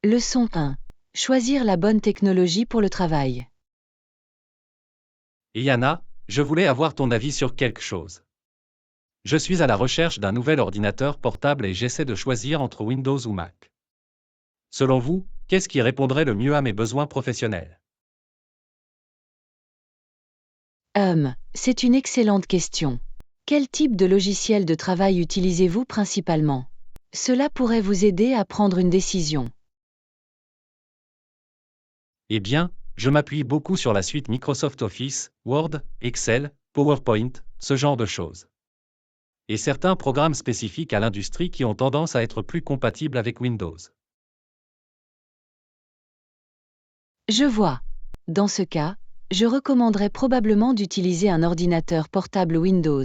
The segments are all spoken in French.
Leçon 1. Choisir la bonne technologie pour le travail. Yana, je voulais avoir ton avis sur quelque chose. Je suis à la recherche d'un nouvel ordinateur portable et j'essaie de choisir entre Windows ou Mac. Selon vous, qu'est-ce qui répondrait le mieux à mes besoins professionnels? C'est une excellente question. Quel type de logiciel de travail utilisez-vous principalement? Cela pourrait vous aider à prendre une décision. Eh bien, je m'appuie beaucoup sur la suite Microsoft Office, Word, Excel, PowerPoint, ce genre de choses. Et certains programmes spécifiques à l'industrie qui ont tendance à être plus compatibles avec Windows. Je vois. Dans ce cas, je recommanderais probablement d'utiliser un ordinateur portable Windows.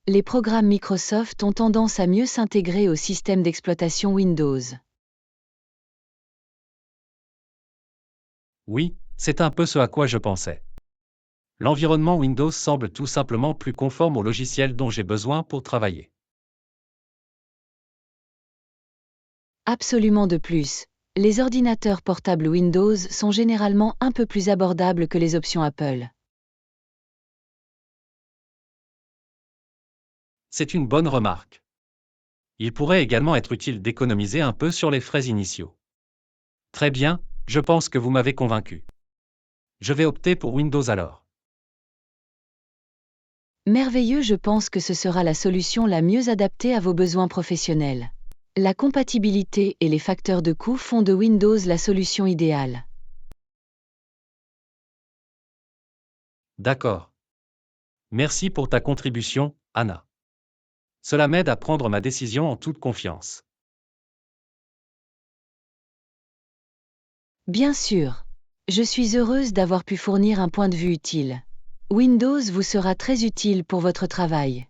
Les programmes Microsoft ont tendance à mieux s'intégrer au système d'exploitation Windows. Oui, c'est un peu ce à quoi je pensais. L'environnement Windows semble tout simplement plus conforme au logiciel dont j'ai besoin pour travailler. Absolument de plus. Les ordinateurs portables Windows sont généralement un peu plus abordables que les options Apple. C'est une bonne remarque. Il pourrait également être utile d'économiser un peu sur les frais initiaux. Très bien, je pense que vous m'avez convaincu. Je vais opter pour Windows alors. Merveilleux, je pense que ce sera la solution la mieux adaptée à vos besoins professionnels. La compatibilité et les facteurs de coût font de Windows la solution idéale. D'accord. Merci pour ta contribution, Anna. Cela m'aide à prendre ma décision en toute confiance. Bien sûr. Je suis heureuse d'avoir pu fournir un point de vue utile. Windows vous sera très utile pour votre travail.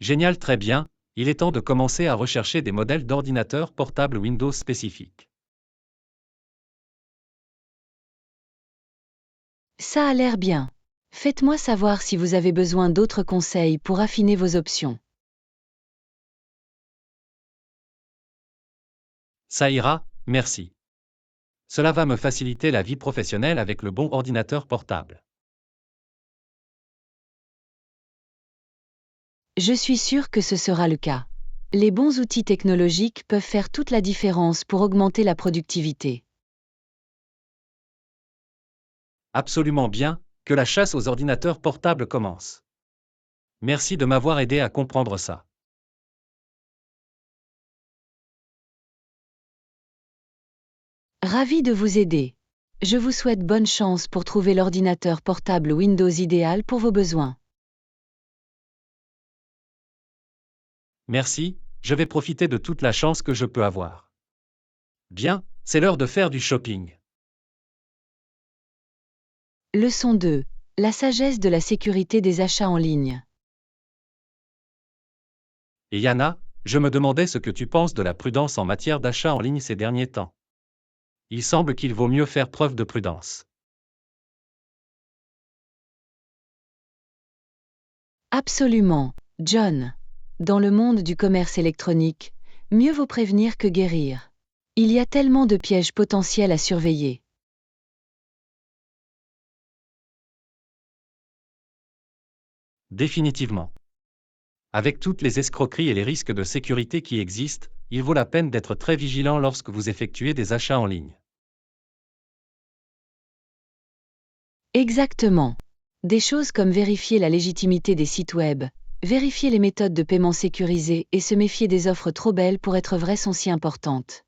Génial, très bien, il est temps de commencer à rechercher des modèles d'ordinateurs portables Windows spécifiques. Ça a l'air bien. Faites-moi savoir si vous avez besoin d'autres conseils pour affiner vos options. Ça ira, merci. Cela va me faciliter la vie professionnelle avec le bon ordinateur portable. Je suis sûre que ce sera le cas. Les bons outils technologiques peuvent faire toute la différence pour augmenter la productivité. Absolument bien, que la chasse aux ordinateurs portables commence. Merci de m'avoir aidé à comprendre ça. Ravi de vous aider. Je vous souhaite bonne chance pour trouver l'ordinateur portable Windows idéal pour vos besoins. Merci, je vais profiter de toute la chance que je peux avoir. Bien, c'est l'heure de faire du shopping. Leçon 2. La sagesse de la sécurité des achats en ligne. Et Yana, je me demandais ce que tu penses de la prudence en matière d'achat en ligne ces derniers temps. Il semble qu'il vaut mieux faire preuve de prudence. Absolument, John. Dans le monde du commerce électronique, mieux vaut prévenir que guérir. Il y a tellement de pièges potentiels à surveiller. Définitivement. Avec toutes les escroqueries et les risques de sécurité qui existent, il vaut la peine d'être très vigilant lorsque vous effectuez des achats en ligne. Exactement. Des choses comme vérifier la légitimité des sites web, vérifier les méthodes de paiement sécurisées et se méfier des offres trop belles pour être vraies sont si importantes.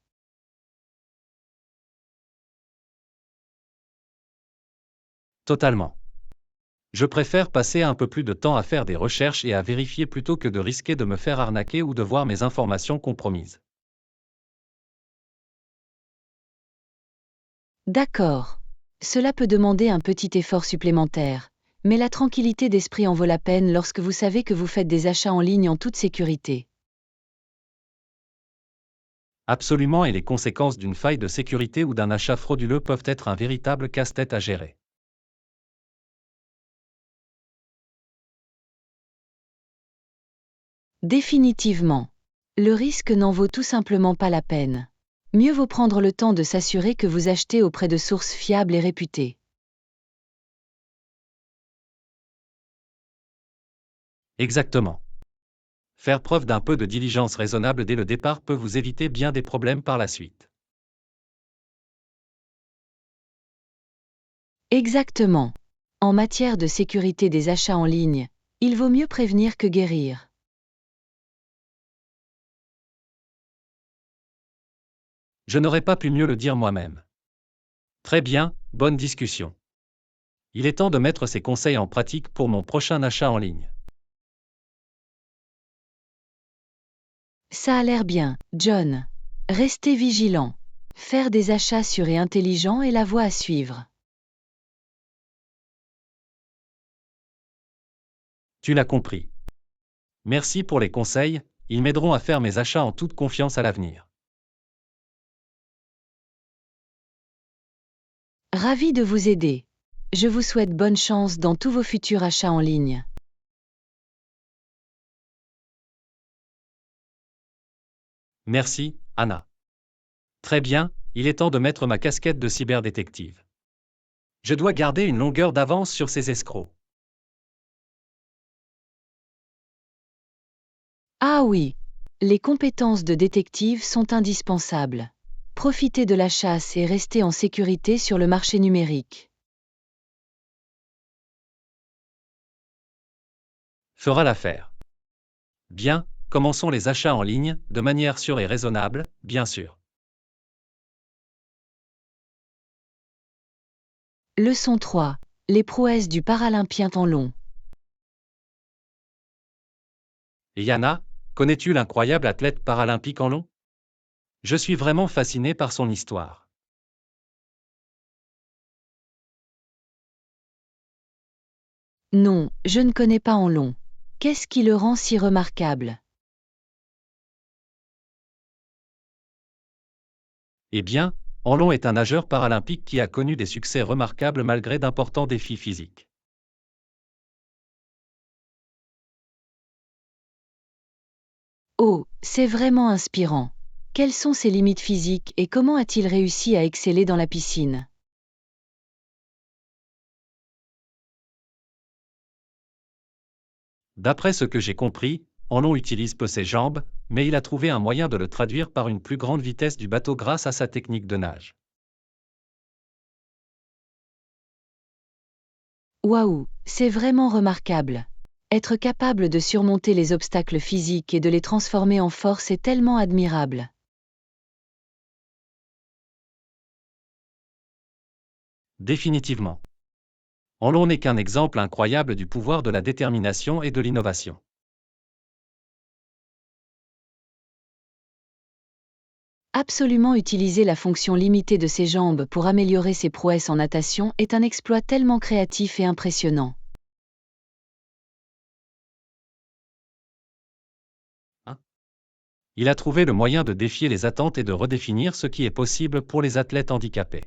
Totalement. Je préfère passer un peu plus de temps à faire des recherches et à vérifier plutôt que de risquer de me faire arnaquer ou de voir mes informations compromises. D'accord. Cela peut demander un petit effort supplémentaire, mais la tranquillité d'esprit en vaut la peine lorsque vous savez que vous faites des achats en ligne en toute sécurité. Absolument, et les conséquences d'une faille de sécurité ou d'un achat frauduleux peuvent être un véritable casse-tête à gérer. Définitivement. Le risque n'en vaut tout simplement pas la peine. Mieux vaut prendre le temps de s'assurer que vous achetez auprès de sources fiables et réputées. Exactement. Faire preuve d'un peu de diligence raisonnable dès le départ peut vous éviter bien des problèmes par la suite. Exactement. En matière de sécurité des achats en ligne, il vaut mieux prévenir que guérir. Je n'aurais pas pu mieux le dire moi-même. Très bien, bonne discussion. Il est temps de mettre ces conseils en pratique pour mon prochain achat en ligne. Ça a l'air bien, John. Restez vigilant. Faire des achats sûrs et intelligents est la voie à suivre. Tu l'as compris. Merci pour les conseils, ils m'aideront à faire mes achats en toute confiance à l'avenir. Ravi de vous aider. Je vous souhaite bonne chance dans tous vos futurs achats en ligne. Merci, Anna. Très bien, il est temps de mettre ma casquette de cyberdétective. Je dois garder une longueur d'avance sur ces escrocs. Ah oui, les compétences de détective sont indispensables. Profitez de la chasse et restez en sécurité sur le marché numérique. Fera l'affaire. Bien, commençons les achats en ligne, de manière sûre et raisonnable, bien sûr. Leçon 3. Les prouesses du paralympien en long. Et Yana, connais-tu l'incroyable athlète paralympique en long? Je suis vraiment fasciné par son histoire. Non, je ne connais pas en long. Qu'est-ce qui le rend si remarquable? Eh bien, en long est un nageur paralympique qui a connu des succès remarquables malgré d'importants défis physiques. Oh, c'est vraiment inspirant. Quelles sont ses limites physiques et comment a-t-il réussi à exceller dans la piscine? D'après ce que j'ai compris, Enlon utilise peu ses jambes, mais il a trouvé un moyen de le traduire par une plus grande vitesse du bateau grâce à sa technique de nage. Waouh, c'est vraiment remarquable. Être capable de surmonter les obstacles physiques et de les transformer en force est tellement admirable. Définitivement. Enlon n'est qu'un exemple incroyable du pouvoir de la détermination et de l'innovation. Absolument utiliser la fonction limitée de ses jambes pour améliorer ses prouesses en natation est un exploit tellement créatif et impressionnant. Hein? Il a trouvé le moyen de défier les attentes et de redéfinir ce qui est possible pour les athlètes handicapés.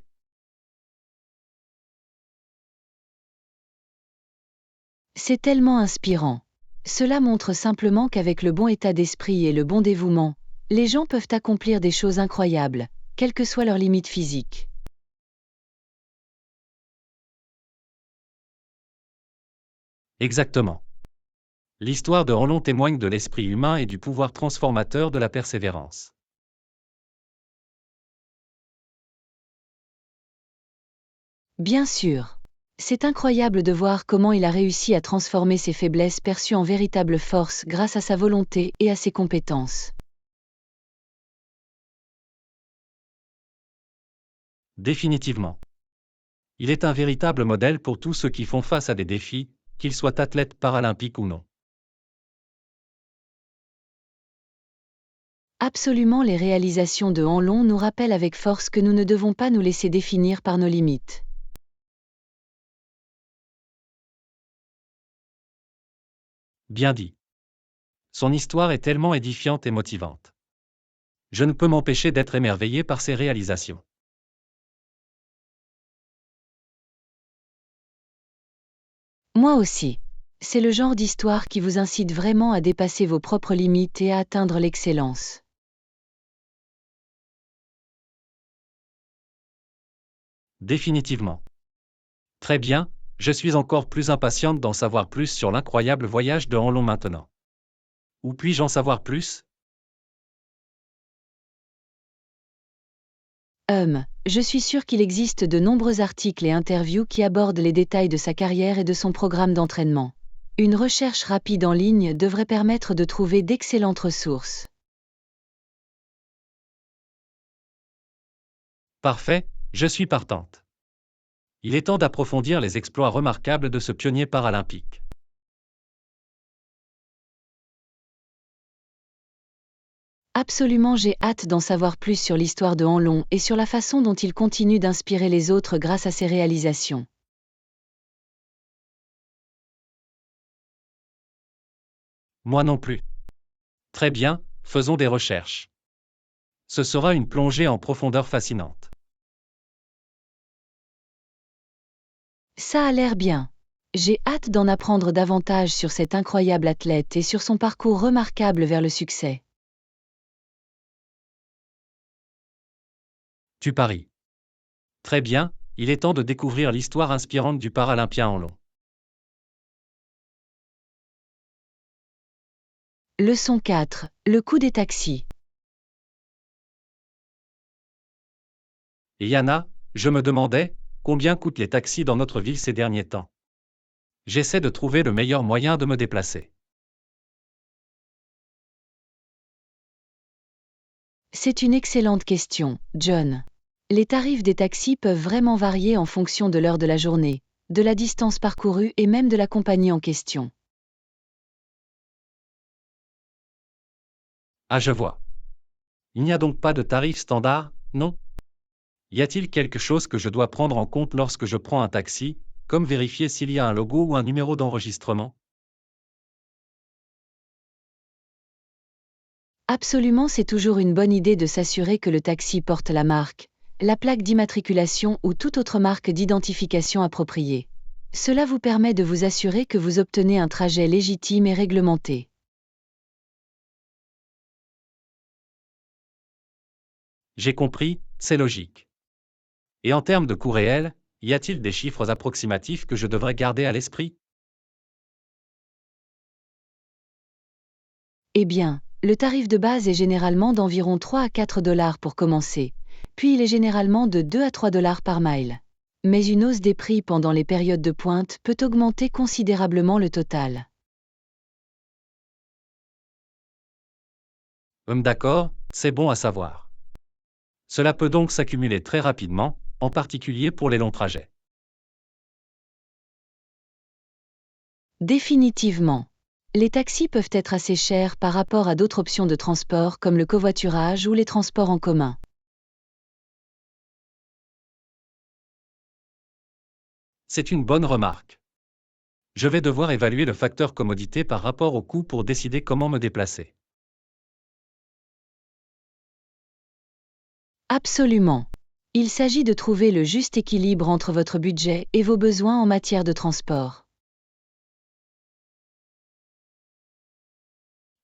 C'est tellement inspirant. Cela montre simplement qu'avec le bon état d'esprit et le bon dévouement, les gens peuvent accomplir des choses incroyables, quelles que soient leurs limites physiques. Exactement. L'histoire de Enlon témoigne de l'esprit humain et du pouvoir transformateur de la persévérance. Bien sûr. C'est incroyable de voir comment il a réussi à transformer ses faiblesses perçues en véritable force grâce à sa volonté et à ses compétences. Définitivement. Il est un véritable modèle pour tous ceux qui font face à des défis, qu'ils soient athlètes paralympiques ou non. Absolument, les réalisations de Hanlon nous rappellent avec force que nous ne devons pas nous laisser définir par nos limites. Bien dit. Son histoire est tellement édifiante et motivante. Je ne peux m'empêcher d'être émerveillé par ses réalisations. Moi aussi. C'est le genre d'histoire qui vous incite vraiment à dépasser vos propres limites et à atteindre l'excellence. Définitivement. Très bien, je suis encore plus impatiente d'en savoir plus sur l'incroyable voyage de Hanlon maintenant. Où puis-je en savoir plus? Je suis sûr qu'il existe de nombreux articles et interviews qui abordent les détails de sa carrière et de son programme d'entraînement. Une recherche rapide en ligne devrait permettre de trouver d'excellentes ressources. Parfait, je suis partante. Il est temps d'approfondir les exploits remarquables de ce pionnier paralympique. Absolument, j'ai hâte d'en savoir plus sur l'histoire de Hanlon et sur la façon dont il continue d'inspirer les autres grâce à ses réalisations. Moi non plus. Très bien, faisons des recherches. Ce sera une plongée en profondeur fascinante. Ça a l'air bien. J'ai hâte d'en apprendre davantage sur cet incroyable athlète et sur son parcours remarquable vers le succès. Tu paries. Très bien, il est temps de découvrir l'histoire inspirante du Paralympien Hanlon. Leçon 4. Le coût des taxis. Et Yana, je me demandais, combien coûtent les taxis dans notre ville ces derniers temps? J'essaie de trouver le meilleur moyen de me déplacer. C'est une excellente question, John. Les tarifs des taxis peuvent vraiment varier en fonction de l'heure de la journée, de la distance parcourue et même de la compagnie en question. Ah, je vois. Il n'y a donc pas de tarif standard, non? Y a-t-il quelque chose que je dois prendre en compte lorsque je prends un taxi, comme vérifier s'il y a un logo ou un numéro d'enregistrement? Absolument, c'est toujours une bonne idée de s'assurer que le taxi porte la marque, la plaque d'immatriculation ou toute autre marque d'identification appropriée. Cela vous permet de vous assurer que vous obtenez un trajet légitime et réglementé. J'ai compris, c'est logique. Et en termes de coût réel, y a-t-il des chiffres approximatifs que je devrais garder à l'esprit? Eh bien, le tarif de base est généralement d'environ 3 à 4 dollars pour commencer, puis il est généralement de 2 à 3 dollars par mile. Mais une hausse des prix pendant les périodes de pointe peut augmenter considérablement le total. D'accord, c'est bon à savoir. Cela peut donc s'accumuler très rapidement, en particulier pour les longs trajets. Définitivement. Les taxis peuvent être assez chers par rapport à d'autres options de transport comme le covoiturage ou les transports en commun. C'est une bonne remarque. Je vais devoir évaluer le facteur commodité par rapport au coût pour décider comment me déplacer. Absolument. Il s'agit de trouver le juste équilibre entre votre budget et vos besoins en matière de transport.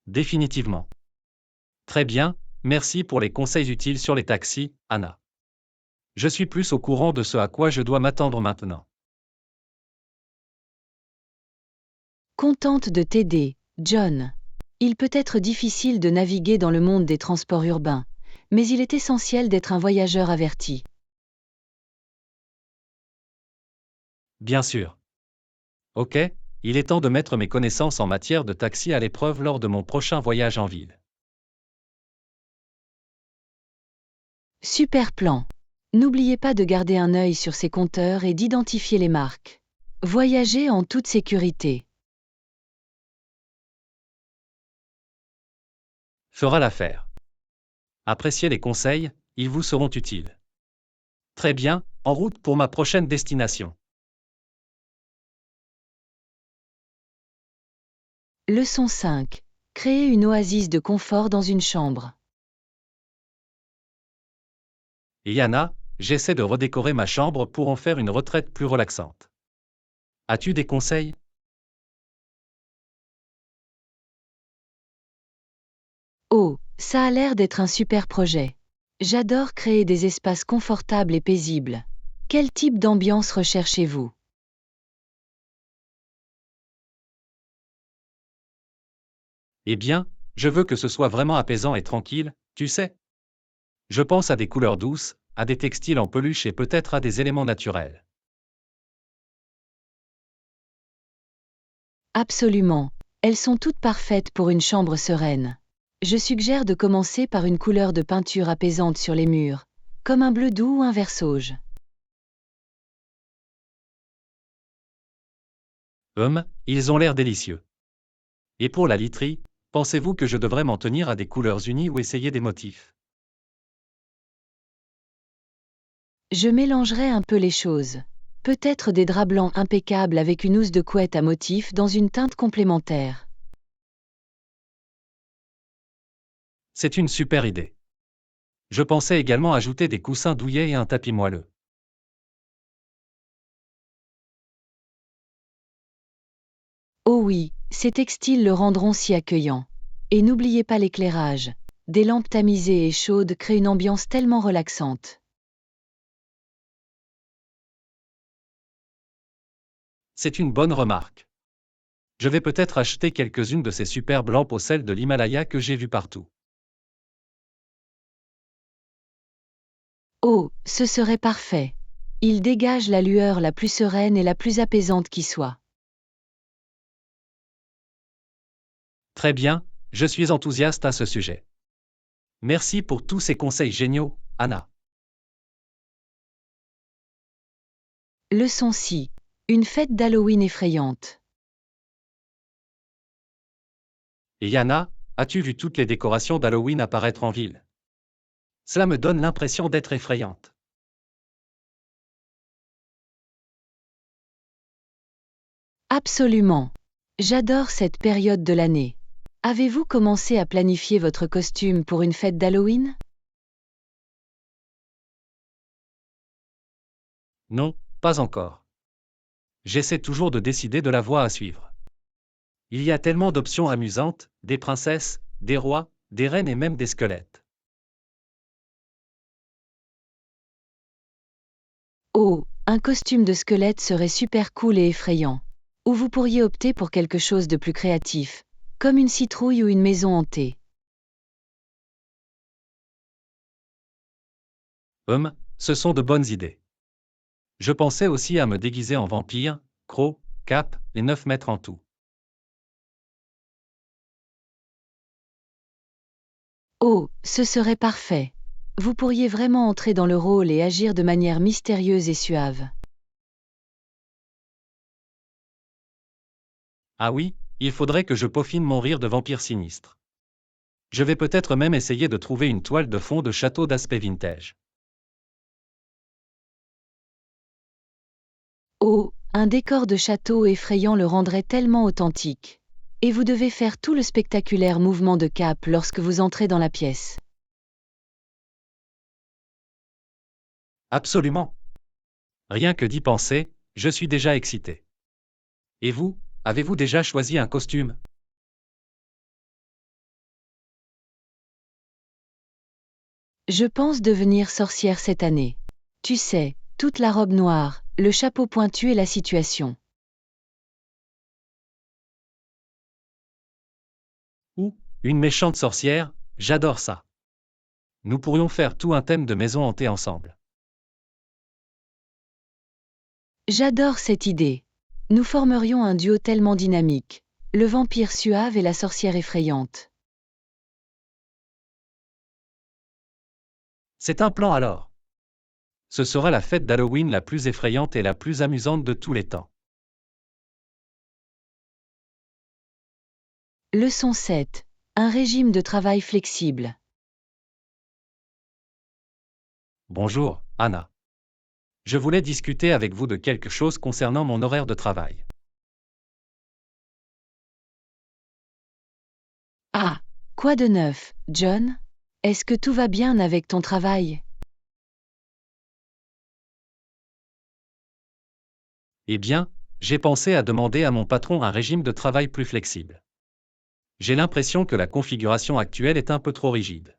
Définitivement. Très bien, merci pour les conseils utiles sur les taxis, Anna. Je suis plus au courant de ce à quoi je dois m'attendre maintenant. Contente de t'aider, John. Il peut être difficile de naviguer dans le monde des transports urbains, mais il est essentiel d'être un voyageur averti. Bien sûr. Ok, il est temps de mettre mes connaissances en matière de taxi à l'épreuve lors de mon prochain voyage en ville. Super plan. N'oubliez pas de garder un œil sur ces compteurs et d'identifier les marques. Voyagez en toute sécurité. Fera l'affaire. Appréciez les conseils, ils vous seront utiles. Très bien, en route pour ma prochaine destination. Leçon 5. Créer une oasis de confort dans une chambre. Et Yana, j'essaie de redécorer ma chambre pour en faire une retraite plus relaxante. As-tu des conseils? Oh, ça a l'air d'être un super projet. J'adore créer des espaces confortables et paisibles. Quel type d'ambiance recherchez-vous? Eh bien, je veux que ce soit vraiment apaisant et tranquille, tu sais. Je pense à des couleurs douces, à des textiles en peluche et peut-être à des éléments naturels. Absolument. Elles sont toutes parfaites pour une chambre sereine. Je suggère de commencer par une couleur de peinture apaisante sur les murs, comme un bleu doux ou un vert sauge. Ils ont l'air délicieux. Et pour la literie, pensez-vous que je devrais m'en tenir à des couleurs unies ou essayer des motifs? Je mélangerai un peu les choses. Peut-être des draps blancs impeccables avec une housse de couette à motif dans une teinte complémentaire. C'est une super idée. Je pensais également ajouter des coussins douillets et un tapis moelleux. Oh oui, ces textiles le rendront si accueillant. Et n'oubliez pas l'éclairage. Des lampes tamisées et chaudes créent une ambiance tellement relaxante. C'est une bonne remarque. Je vais peut-être acheter quelques-unes de ces superbes lampes au sel de l'Himalaya que j'ai vues partout. Oh, ce serait parfait. Il dégage la lueur la plus sereine et la plus apaisante qui soit. Très bien, je suis enthousiaste à ce sujet. Merci pour tous ces conseils géniaux, Anna. Leçon 6. Une fête d'Halloween effrayante. Et Yana, as-tu vu toutes les décorations d'Halloween apparaître en ville? Cela me donne l'impression d'être effrayante. Absolument. J'adore cette période de l'année. Avez-vous commencé à planifier votre costume pour une fête d'Halloween? Non, pas encore. J'essaie toujours de décider de la voie à suivre. Il y a tellement d'options amusantes, des princesses, des rois, des reines et même des squelettes. Oh, un costume de squelette serait super cool et effrayant. Ou vous pourriez opter pour quelque chose de plus créatif, comme une citrouille ou une maison hantée. Ce sont de bonnes idées. Je pensais aussi à me déguiser en vampire, croc, cap, et 9 mètres en tout. Oh, ce serait parfait. Vous pourriez vraiment entrer dans le rôle et agir de manière mystérieuse et suave. Ah oui, il faudrait que je peaufine mon rire de vampire sinistre. Je vais peut-être même essayer de trouver une toile de fond de château d'aspect vintage. Oh, un décor de château effrayant le rendrait tellement authentique. Et vous devez faire tout le spectaculaire mouvement de cape lorsque vous entrez dans la pièce. Absolument. Rien que d'y penser, je suis déjà excité. Et vous, avez-vous déjà choisi un costume? Je pense devenir sorcière cette année. Tu sais, toute la robe noire, le chapeau pointu et la situation. Ou, une méchante sorcière, j'adore ça. Nous pourrions faire tout un thème de maison hantée ensemble. J'adore cette idée. Nous formerions un duo tellement dynamique. Le vampire suave et la sorcière effrayante. C'est un plan alors. Ce sera la fête d'Halloween la plus effrayante et la plus amusante de tous les temps. Leçon 7. Un régime de travail flexible. Bonjour, Anna. Je voulais discuter avec vous de quelque chose concernant mon horaire de travail. Ah, quoi de neuf, John? Est-ce que tout va bien avec ton travail? Eh bien, j'ai pensé à demander à mon patron un régime de travail plus flexible. J'ai l'impression que la configuration actuelle est un peu trop rigide.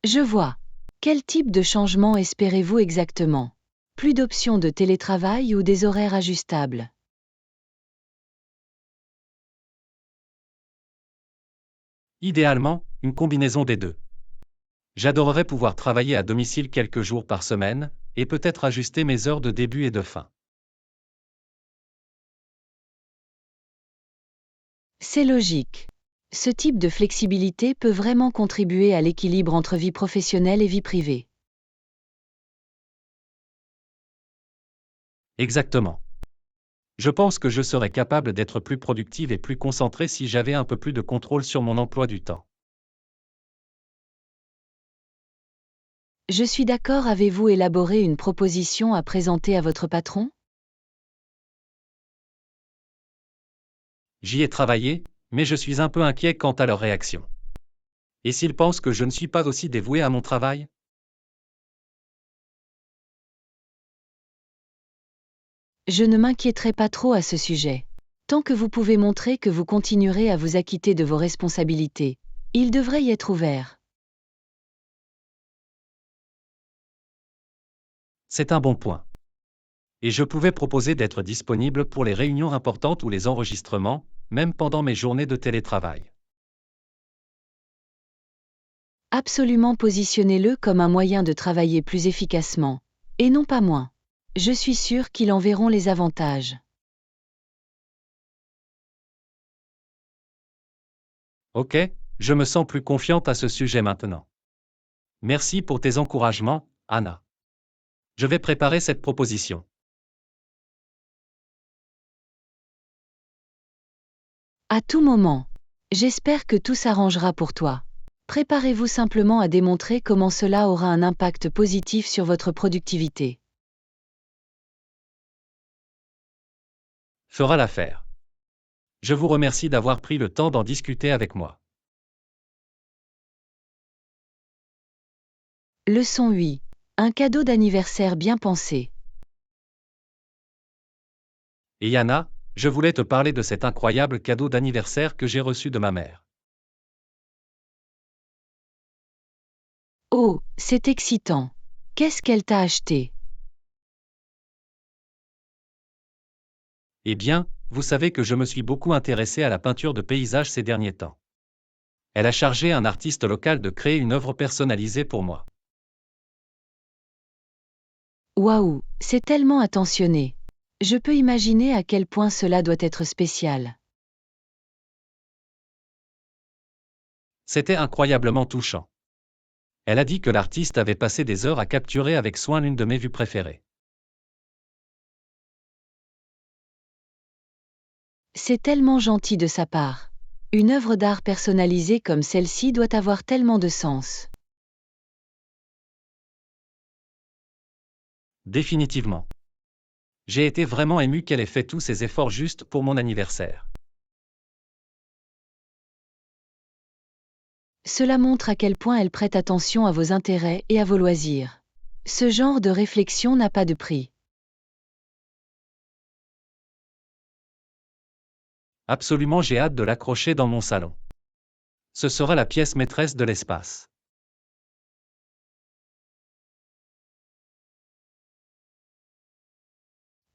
Je vois. Quel type de changement espérez-vous exactement? Plus d'options de télétravail ou des horaires ajustables? Idéalement, une combinaison des deux. J'adorerais pouvoir travailler à domicile quelques jours par semaine, et peut-être ajuster mes heures de début et de fin. C'est logique. Ce type de flexibilité peut vraiment contribuer à l'équilibre entre vie professionnelle et vie privée. Exactement. Je pense que je serais capable d'être plus productive et plus concentré si j'avais un peu plus de contrôle sur mon emploi du temps. Je suis d'accord. Avez-vous élaboré une proposition à présenter à votre patron? J'y ai travaillé, mais je suis un peu inquiet quant à leur réaction. Et s'ils pensent que je ne suis pas aussi dévoué à mon travail? Je ne m'inquiéterai pas trop à ce sujet. Tant que vous pouvez montrer que vous continuerez à vous acquitter de vos responsabilités, il devrait y être ouvert. C'est un bon point. Et je pouvais proposer d'être disponible pour les réunions importantes ou les enregistrements, même pendant mes journées de télétravail. Absolument, positionnez-le comme un moyen de travailler plus efficacement, et non pas moins. Je suis sûr qu'ils en verront les avantages. Ok, je me sens plus confiante à ce sujet maintenant. Merci pour tes encouragements, Anna. Je vais préparer cette proposition. À tout moment. J'espère que tout s'arrangera pour toi. Préparez-vous simplement à démontrer comment cela aura un impact positif sur votre productivité. Fera l'affaire. Je vous remercie d'avoir pris le temps d'en discuter avec moi. Leçon 8. Un cadeau d'anniversaire bien pensé. Et Yana, je voulais te parler de cet incroyable cadeau d'anniversaire que j'ai reçu de ma mère. Oh, c'est excitant. Qu'est-ce qu'elle t'a acheté? Eh bien, vous savez que je me suis beaucoup intéressé à la peinture de paysages ces derniers temps. Elle a chargé un artiste local de créer une œuvre personnalisée pour moi. Waouh, c'est tellement attentionné. Je peux imaginer à quel point cela doit être spécial. C'était incroyablement touchant. Elle a dit que l'artiste avait passé des heures à capturer avec soin l'une de mes vues préférées. C'est tellement gentil de sa part. Une œuvre d'art personnalisée comme celle-ci doit avoir tellement de sens. Définitivement. J'ai été vraiment ému qu'elle ait fait tous ces efforts juste pour mon anniversaire. Cela montre à quel point elle prête attention à vos intérêts et à vos loisirs. Ce genre de réflexion n'a pas de prix. Absolument, j'ai hâte de l'accrocher dans mon salon. Ce sera la pièce maîtresse de l'espace.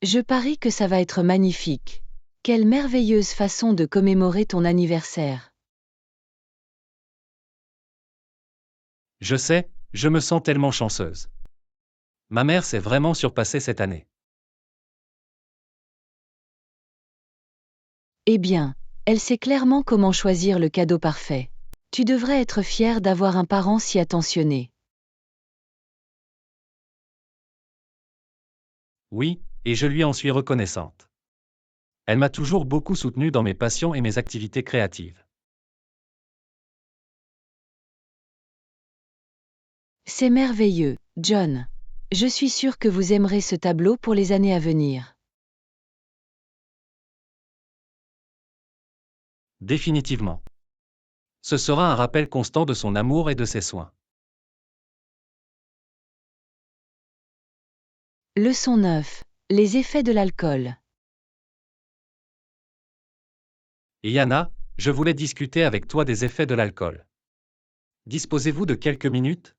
Je parie que ça va être magnifique. Quelle merveilleuse façon de commémorer ton anniversaire. Je sais, je me sens tellement chanceuse. Ma mère s'est vraiment surpassée cette année. Eh bien, elle sait clairement comment choisir le cadeau parfait. Tu devrais être fier d'avoir un parent si attentionné. Oui, et je lui en suis reconnaissante. Elle m'a toujours beaucoup soutenu dans mes passions et mes activités créatives. C'est merveilleux, John. Je suis sûre que vous aimerez ce tableau pour les années à venir. Définitivement. Ce sera un rappel constant de son amour et de ses soins. Leçon 9. Les effets de l'alcool. Et Anna, je voulais discuter avec toi des effets de l'alcool. Disposez-vous de quelques minutes?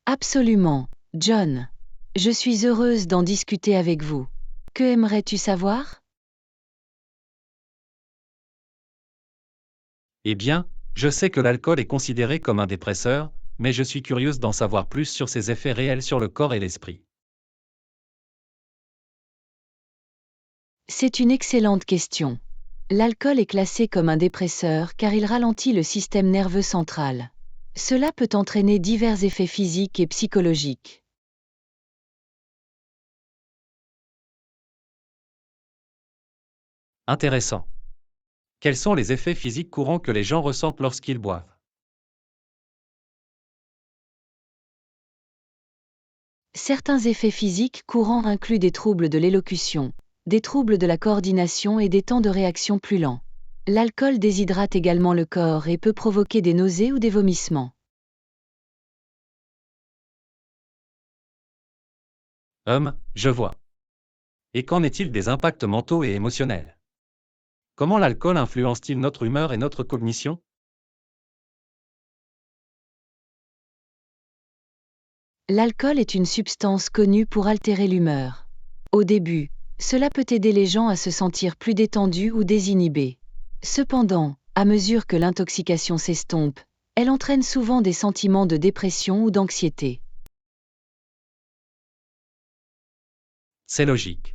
Absolument, John. Je suis heureuse d'en discuter avec vous. Que aimerais-tu savoir? Eh bien, je sais que l'alcool est considéré comme un dépresseur, mais je suis curieuse d'en savoir plus sur ses effets réels sur le corps et l'esprit. C'est une excellente question. L'alcool est classé comme un dépresseur car il ralentit le système nerveux central. Cela peut entraîner divers effets physiques et psychologiques. Intéressant. Quels sont les effets physiques courants que les gens ressentent lorsqu'ils boivent? Certains effets physiques courants incluent des troubles de l'élocution, des troubles de la coordination et des temps de réaction plus lents. L'alcool déshydrate également le corps et peut provoquer des nausées ou des vomissements. Je vois. Et qu'en est-il des impacts mentaux et émotionnels? Comment l'alcool influence-t-il notre humeur et notre cognition? L'alcool est une substance connue pour altérer l'humeur. Au début, cela peut aider les gens à se sentir plus détendus ou désinhibés. Cependant, à mesure que l'intoxication s'estompe, elle entraîne souvent des sentiments de dépression ou d'anxiété. C'est logique.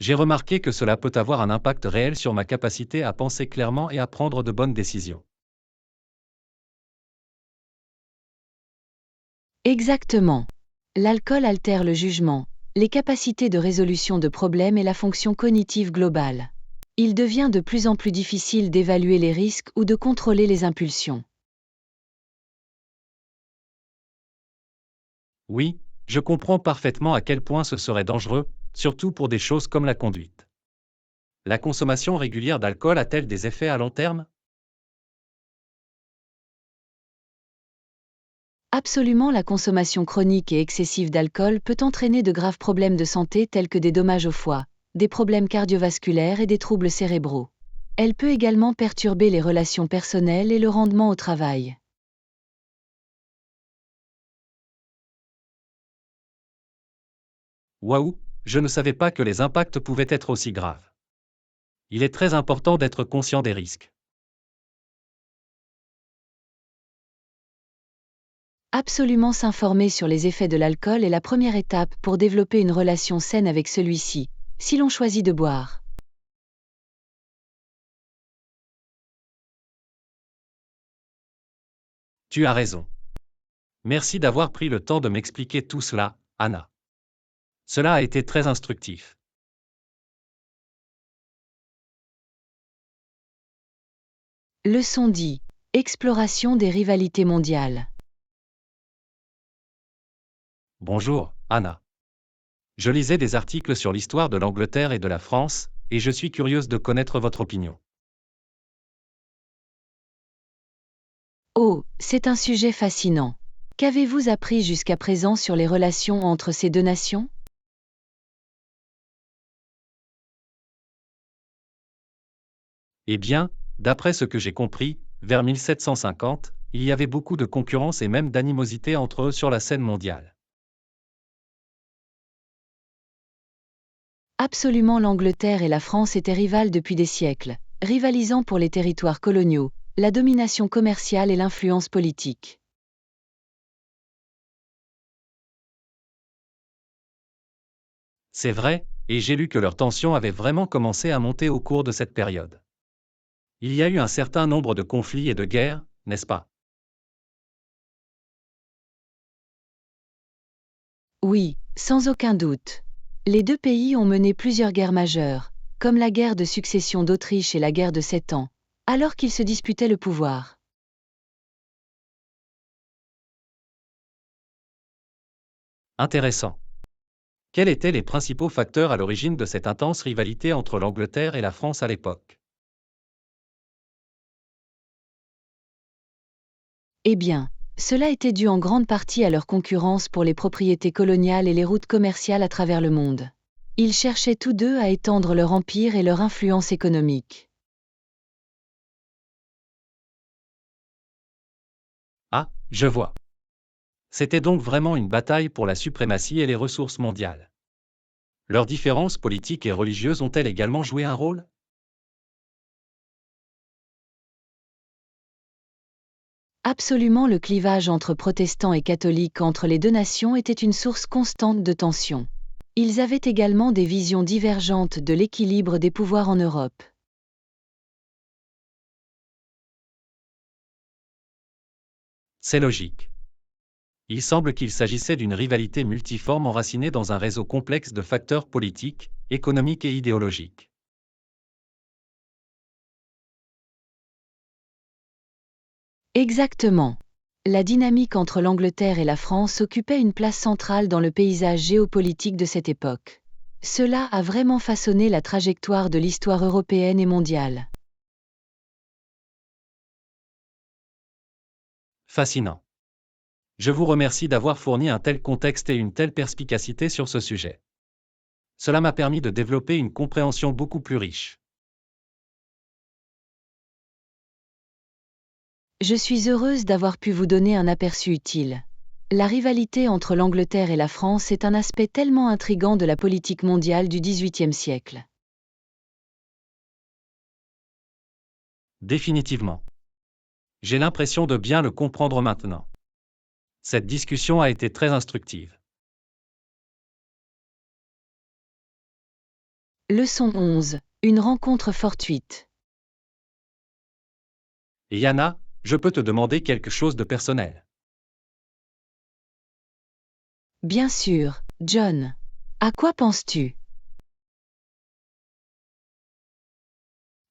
J'ai remarqué que cela peut avoir un impact réel sur ma capacité à penser clairement et à prendre de bonnes décisions. Exactement. L'alcool altère le jugement, les capacités de résolution de problèmes et la fonction cognitive globale. Il devient de plus en plus difficile d'évaluer les risques ou de contrôler les impulsions. Oui, je comprends parfaitement à quel point ce serait dangereux, surtout pour des choses comme la conduite. La consommation régulière d'alcool a-t-elle des effets à long terme? Absolument, la consommation chronique et excessive d'alcool peut entraîner de graves problèmes de santé tels que des dommages au foie, des problèmes cardiovasculaires et des troubles cérébraux. Elle peut également perturber les relations personnelles et le rendement au travail. Waouh, je ne savais pas que les impacts pouvaient être aussi graves. Il est très important d'être conscient des risques. Absolument, s'informer sur les effets de l'alcool est la première étape pour développer une relation saine avec celui-ci, si l'on choisit de boire. Tu as raison. Merci d'avoir pris le temps de m'expliquer tout cela, Anna. Cela a été très instructif. Leçon 10. Exploration des rivalités mondiales. Bonjour, Anna. Je lisais des articles sur l'histoire de l'Angleterre et de la France, et je suis curieuse de connaître votre opinion. Oh, c'est un sujet fascinant. Qu'avez-vous appris jusqu'à présent sur les relations entre ces deux nations? Eh bien, d'après ce que j'ai compris, vers 1750, il y avait beaucoup de concurrence et même d'animosité entre eux sur la scène mondiale. Absolument, l'Angleterre et la France étaient rivales depuis des siècles, rivalisant pour les territoires coloniaux, la domination commerciale et l'influence politique. C'est vrai, et j'ai lu que leurs tensions avaient vraiment commencé à monter au cours de cette période. Il y a eu un certain nombre de conflits et de guerres, n'est-ce pas? Oui, sans aucun doute. Les deux pays ont mené plusieurs guerres majeures, comme la guerre de succession d'Autriche et la guerre de 7 ans, alors qu'ils se disputaient le pouvoir. Intéressant. Quels étaient les principaux facteurs à l'origine de cette intense rivalité entre l'Angleterre et la France à l'époque? Eh bien, cela était dû en grande partie à leur concurrence pour les propriétés coloniales et les routes commerciales à travers le monde. Ils cherchaient tous deux à étendre leur empire et leur influence économique. Ah, je vois. C'était donc vraiment une bataille pour la suprématie et les ressources mondiales. Leurs différences politiques et religieuses ont-elles également joué un rôle? Absolument, le clivage entre protestants et catholiques entre les deux nations était une source constante de tension. Ils avaient également des visions divergentes de l'équilibre des pouvoirs en Europe. C'est logique. Il semble qu'il s'agissait d'une rivalité multiforme enracinée dans un réseau complexe de facteurs politiques, économiques et idéologiques. Exactement. La dynamique entre l'Angleterre et la France occupait une place centrale dans le paysage géopolitique de cette époque. Cela a vraiment façonné la trajectoire de l'histoire européenne et mondiale. Fascinant. Je vous remercie d'avoir fourni un tel contexte et une telle perspicacité sur ce sujet. Cela m'a permis de développer une compréhension beaucoup plus riche. Je suis heureuse d'avoir pu vous donner un aperçu utile. La rivalité entre l'Angleterre et la France est un aspect tellement intrigant de la politique mondiale du XVIIIe siècle. Définitivement. J'ai l'impression de bien le comprendre maintenant. Cette discussion a été très instructive. Leçon 11. Une rencontre fortuite. Et Yana, je peux te demander quelque chose de personnel. Bien sûr, John. À quoi penses-tu?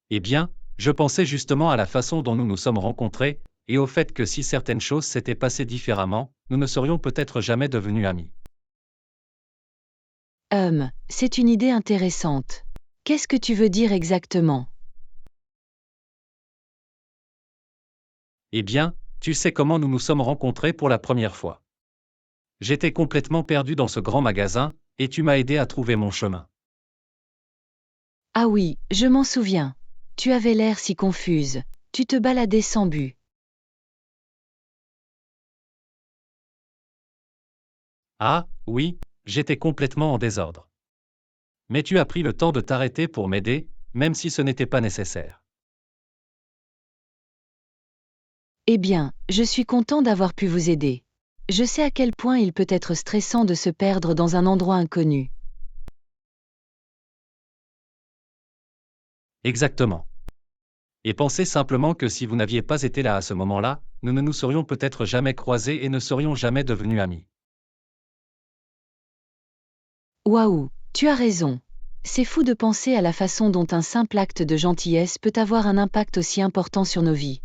Eh bien, je pensais justement à la façon dont nous nous sommes rencontrés, et au fait que si certaines choses s'étaient passées différemment, nous ne serions peut-être jamais devenus amis. C'est une idée intéressante. Qu'est-ce que tu veux dire exactement? Eh bien, tu sais comment nous nous sommes rencontrés pour la première fois. J'étais complètement perdu dans ce grand magasin, et tu m'as aidé à trouver mon chemin. Ah oui, je m'en souviens. Tu avais l'air si confuse. Tu te baladais sans but. Ah, oui, j'étais complètement en désordre. Mais tu as pris le temps de t'arrêter pour m'aider, même si ce n'était pas nécessaire. Eh bien, je suis content d'avoir pu vous aider. Je sais à quel point il peut être stressant de se perdre dans un endroit inconnu. Exactement. Et pensez simplement que si vous n'aviez pas été là à ce moment-là, nous ne nous serions peut-être jamais croisés et ne serions jamais devenus amis. Waouh, tu as raison. C'est fou de penser à la façon dont un simple acte de gentillesse peut avoir un impact aussi important sur nos vies.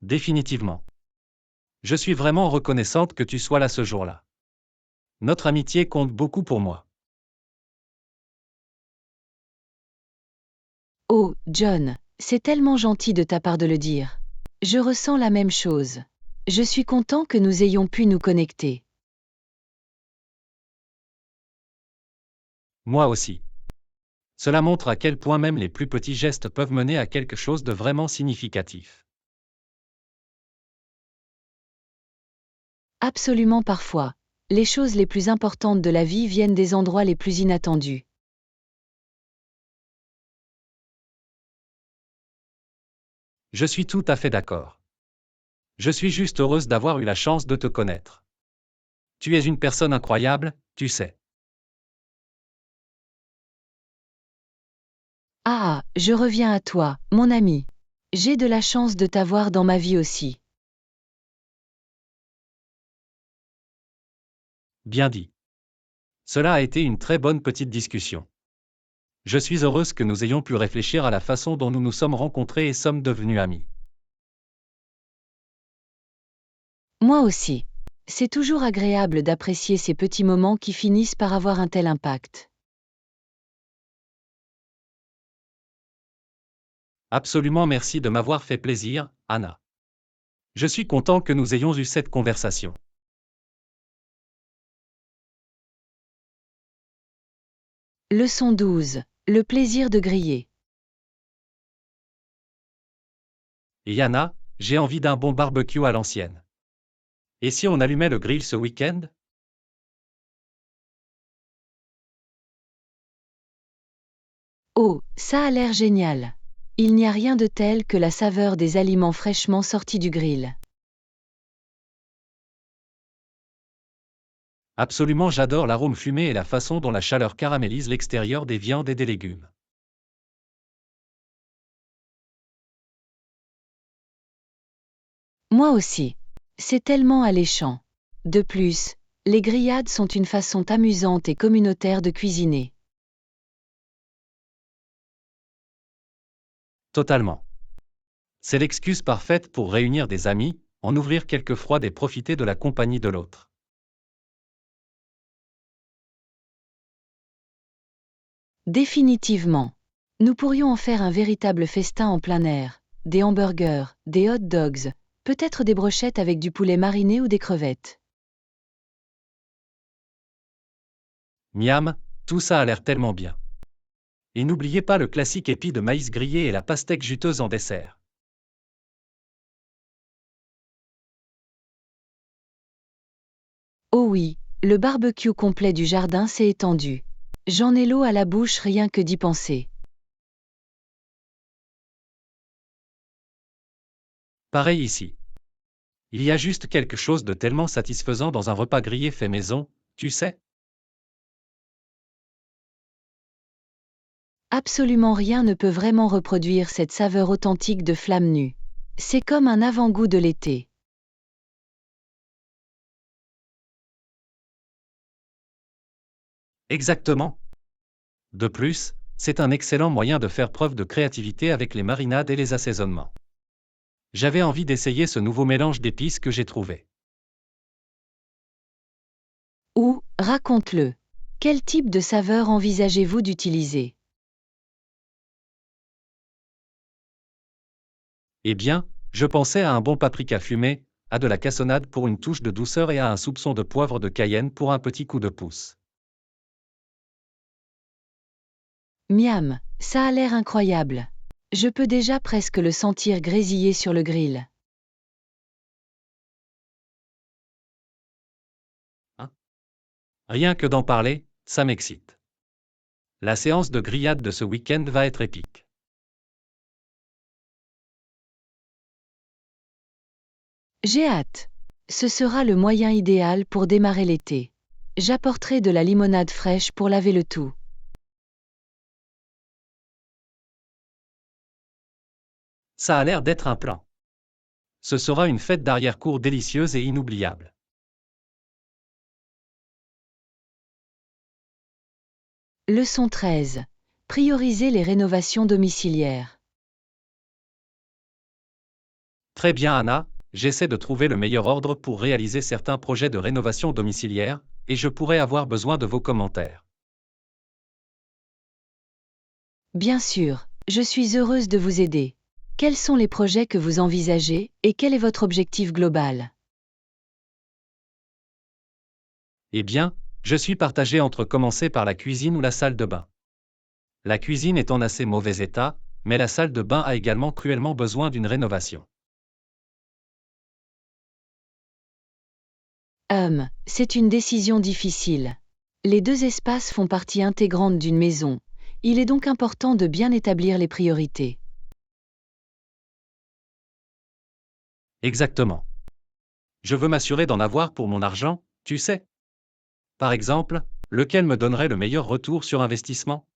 Définitivement. Je suis vraiment reconnaissante que tu sois là ce jour-là. Notre amitié compte beaucoup pour moi. Oh, John, c'est tellement gentil de ta part de le dire. Je ressens la même chose. Je suis content que nous ayons pu nous connecter. Moi aussi. Cela montre à quel point même les plus petits gestes peuvent mener à quelque chose de vraiment significatif. Absolument parfois. Les choses les plus importantes de la vie viennent des endroits les plus inattendus. Je suis tout à fait d'accord. Je suis juste heureuse d'avoir eu la chance de te connaître. Tu es une personne incroyable, tu sais. Ah, je reviens à toi, mon ami. J'ai de la chance de t'avoir dans ma vie aussi. Bien dit. Cela a été une très bonne petite discussion. Je suis heureuse que nous ayons pu réfléchir à la façon dont nous nous sommes rencontrés et sommes devenus amis. Moi aussi. C'est toujours agréable d'apprécier ces petits moments qui finissent par avoir un tel impact. Absolument merci de m'avoir fait plaisir, Anna. Je suis content que nous ayons eu cette conversation. Leçon 12. Le plaisir de griller. Et Yana, j'ai envie d'un bon barbecue à l'ancienne. Et si on allumait le grill ce week-end? Oh, ça a l'air génial. Il n'y a rien de tel que la saveur des aliments fraîchement sortis du grill. Absolument, j'adore l'arôme fumé et la façon dont la chaleur caramélise l'extérieur des viandes et des légumes. Moi aussi. C'est tellement alléchant. De plus, les grillades sont une façon amusante et communautaire de cuisiner. Totalement. C'est l'excuse parfaite pour réunir des amis, en ouvrir quelques froides et profiter de la compagnie de l'autre. Définitivement. Nous pourrions en faire un véritable festin en plein air. Des hamburgers, des hot dogs, peut-être des brochettes avec du poulet mariné ou des crevettes. Miam, tout ça a l'air tellement bien. Et n'oubliez pas le classique épi de maïs grillé et la pastèque juteuse en dessert. Oh oui, le barbecue complet du jardin s'est étendu. J'en ai l'eau à la bouche rien que d'y penser. Pareil ici. Il y a juste quelque chose de tellement satisfaisant dans un repas grillé fait maison, tu sais? Absolument rien ne peut vraiment reproduire cette saveur authentique de flamme nue. C'est comme un avant-goût de l'été. Exactement. De plus, c'est un excellent moyen de faire preuve de créativité avec les marinades et les assaisonnements. J'avais envie d'essayer ce nouveau mélange d'épices que j'ai trouvé. Ou, raconte-le. Quel type de saveur envisagez-vous d'utiliser? Eh bien, je pensais à un bon paprika fumé, à de la cassonade pour une touche de douceur et à un soupçon de poivre de Cayenne pour un petit coup de pouce. Miam, ça a l'air incroyable. Je peux déjà presque le sentir grésiller sur le grill. Hein? Rien que d'en parler, ça m'excite. La séance de grillade de ce week-end va être épique. J'ai hâte. Ce sera le moyen idéal pour démarrer l'été. J'apporterai de la limonade fraîche pour laver le tout. Ça a l'air d'être un plan. Ce sera une fête d'arrière-cour délicieuse et inoubliable. Leçon 13. Prioriser les rénovations domiciliaires. Très bien Anna, j'essaie de trouver le meilleur ordre pour réaliser certains projets de rénovation domiciliaire, et je pourrais avoir besoin de vos commentaires. Bien sûr, je suis heureuse de vous aider. Quels sont les projets que vous envisagez et quel est votre objectif global? Eh bien, je suis partagé entre commencer par la cuisine ou la salle de bain. La cuisine est en assez mauvais état, mais la salle de bain a également cruellement besoin d'une rénovation. C'est une décision difficile. Les deux espaces font partie intégrante d'une maison. Il est donc important de bien établir les priorités. Exactement. Je veux m'assurer d'en avoir pour mon argent, tu sais. Par exemple, lequel me donnerait le meilleur retour sur investissement?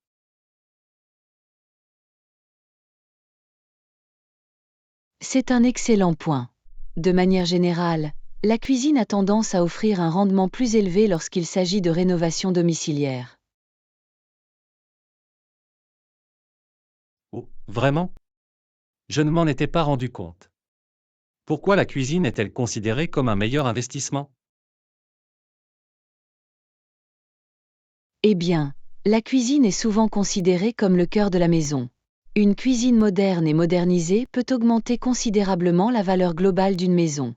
C'est un excellent point. De manière générale, la cuisine a tendance à offrir un rendement plus élevé lorsqu'il s'agit de rénovation domiciliaire. Oh, vraiment? Je ne m'en étais pas rendu compte. Pourquoi la cuisine est-elle considérée comme un meilleur investissement? Eh bien, la cuisine est souvent considérée comme le cœur de la maison. Une cuisine moderne et modernisée peut augmenter considérablement la valeur globale d'une maison.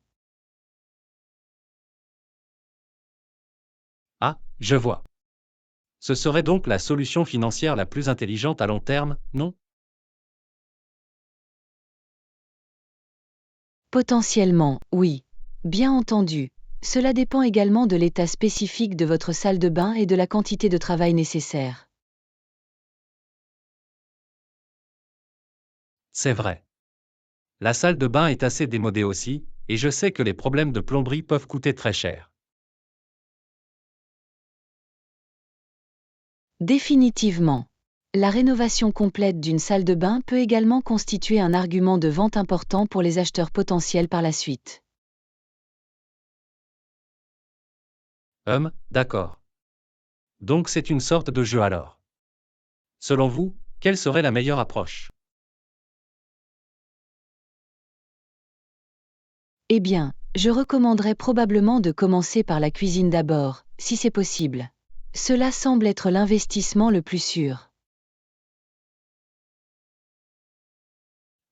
Ah, je vois. Ce serait donc la solution financière la plus intelligente à long terme, non? Potentiellement, oui. Bien entendu, cela dépend également de l'état spécifique de votre salle de bain et de la quantité de travail nécessaire. C'est vrai. La salle de bain est assez démodée aussi, et je sais que les problèmes de plomberie peuvent coûter très cher. Définitivement. La rénovation complète d'une salle de bain peut également constituer un argument de vente important pour les acheteurs potentiels par la suite. D'accord. Donc c'est une sorte de jeu alors. Selon vous, quelle serait la meilleure approche? Eh bien, je recommanderais probablement de commencer par la cuisine d'abord, si c'est possible. Cela semble être l'investissement le plus sûr.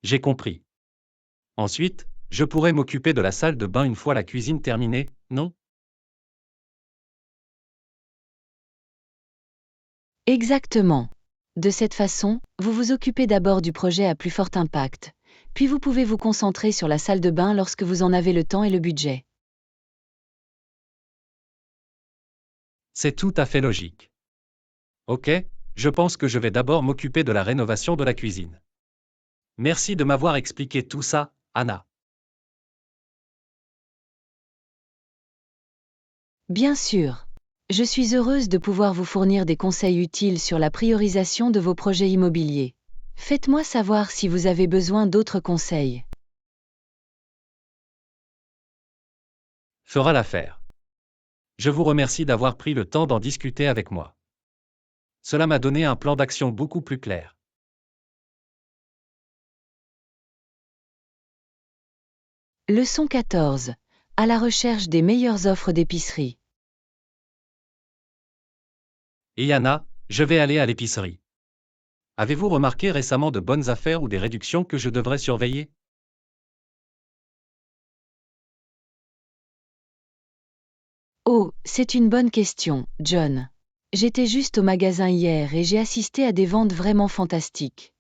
J'ai compris. Ensuite, je pourrais m'occuper de la salle de bain une fois la cuisine terminée, non? Exactement. De cette façon, vous vous occupez d'abord du projet à plus fort impact, puis vous pouvez vous concentrer sur la salle de bain lorsque vous en avez le temps et le budget. C'est tout à fait logique. Ok, je pense que je vais d'abord m'occuper de la rénovation de la cuisine. Merci de m'avoir expliqué tout ça, Anna. Bien sûr. Je suis heureuse de pouvoir vous fournir des conseils utiles sur la priorisation de vos projets immobiliers. Faites-moi savoir si vous avez besoin d'autres conseils. Fera l'affaire. Je vous remercie d'avoir pris le temps d'en discuter avec moi. Cela m'a donné un plan d'action beaucoup plus clair. Leçon 14. À la recherche des meilleures offres d'épicerie. Et Anna, je vais aller à l'épicerie. Avez-vous remarqué récemment de bonnes affaires ou des réductions que je devrais surveiller? Oh, c'est une bonne question, John. J'étais juste au magasin hier et j'ai assisté à des ventes vraiment fantastiques.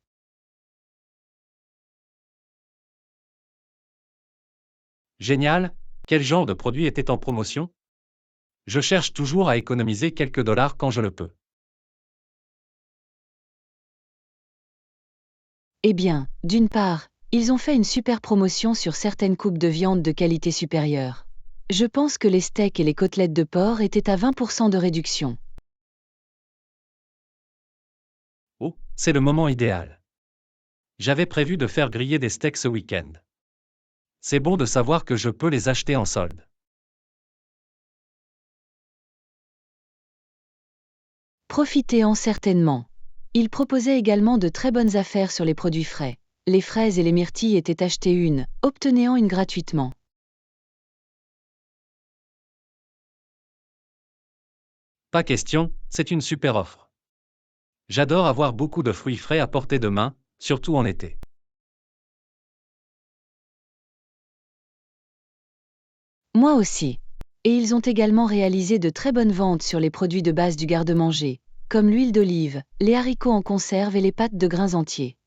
Génial, quel genre de produit était en promotion? Je cherche toujours à économiser quelques dollars quand je le peux. Eh bien, d'une part, ils ont fait une super promotion sur certaines coupes de viande de qualité supérieure. Je pense que les steaks et les côtelettes de porc étaient à 20% de réduction. Oh, c'est le moment idéal. J'avais prévu de faire griller des steaks ce week-end. C'est bon de savoir que je peux les acheter en solde. Profitez-en certainement. Ils proposaient également de très bonnes affaires sur les produits frais. Les fraises et les myrtilles étaient achetées une, obtenant une gratuitement. Pas question, c'est une super offre. J'adore avoir beaucoup de fruits frais à portée de main, surtout en été. Moi aussi. Et ils ont également réalisé de très bonnes ventes sur les produits de base du garde-manger, comme l'huile d'olive, les haricots en conserve et les pâtes de grains entiers.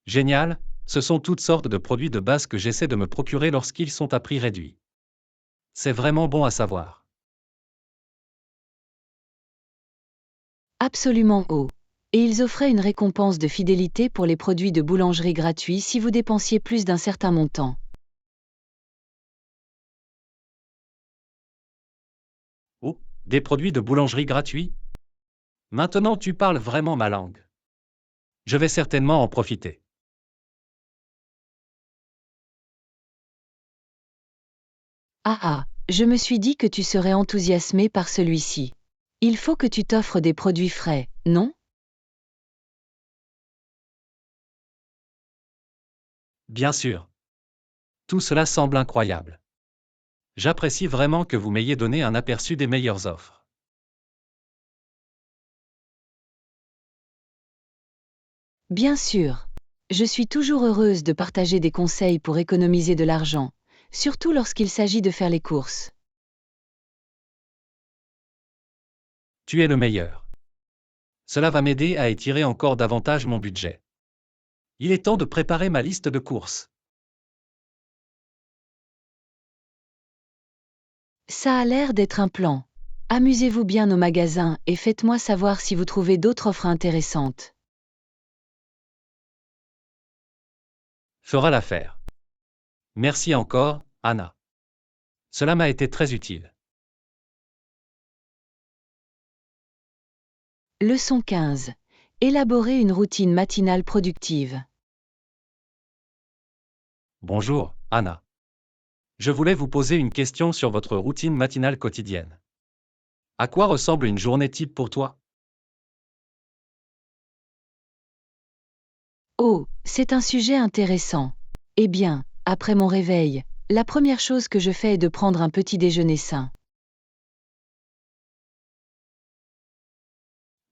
Génial, ce sont toutes sortes de produits de base que j'essaie de me procurer lorsqu'ils sont à prix réduit. C'est vraiment bon à savoir. Absolument haut. Et ils offraient une récompense de fidélité pour les produits de boulangerie gratuits si vous dépensiez plus d'un certain montant. Oh, des produits de boulangerie gratuits? Maintenant tu parles vraiment ma langue. Je vais certainement en profiter. Ah ah, je me suis dit que tu serais enthousiasmé par celui-ci. Il faut que tu t'offres des produits frais, non? Bien sûr. Tout cela semble incroyable. J'apprécie vraiment que vous m'ayez donné un aperçu des meilleures offres. Bien sûr. Je suis toujours heureuse de partager des conseils pour économiser de l'argent, surtout lorsqu'il s'agit de faire les courses. Tu es le meilleur. Cela va m'aider à étirer encore davantage mon budget. Il est temps de préparer ma liste de courses. Ça a l'air d'être un plan. Amusez-vous bien au magasin et faites-moi savoir si vous trouvez d'autres offres intéressantes. Fera l'affaire. Merci encore, Anna. Cela m'a été très utile. Leçon 15. Élaborer une routine matinale productive. Bonjour, Anna. Je voulais vous poser une question sur votre routine matinale quotidienne. À quoi ressemble une journée type pour toi? Oh, c'est un sujet intéressant. Eh bien, après mon réveil, la première chose que je fais est de prendre un petit déjeuner sain.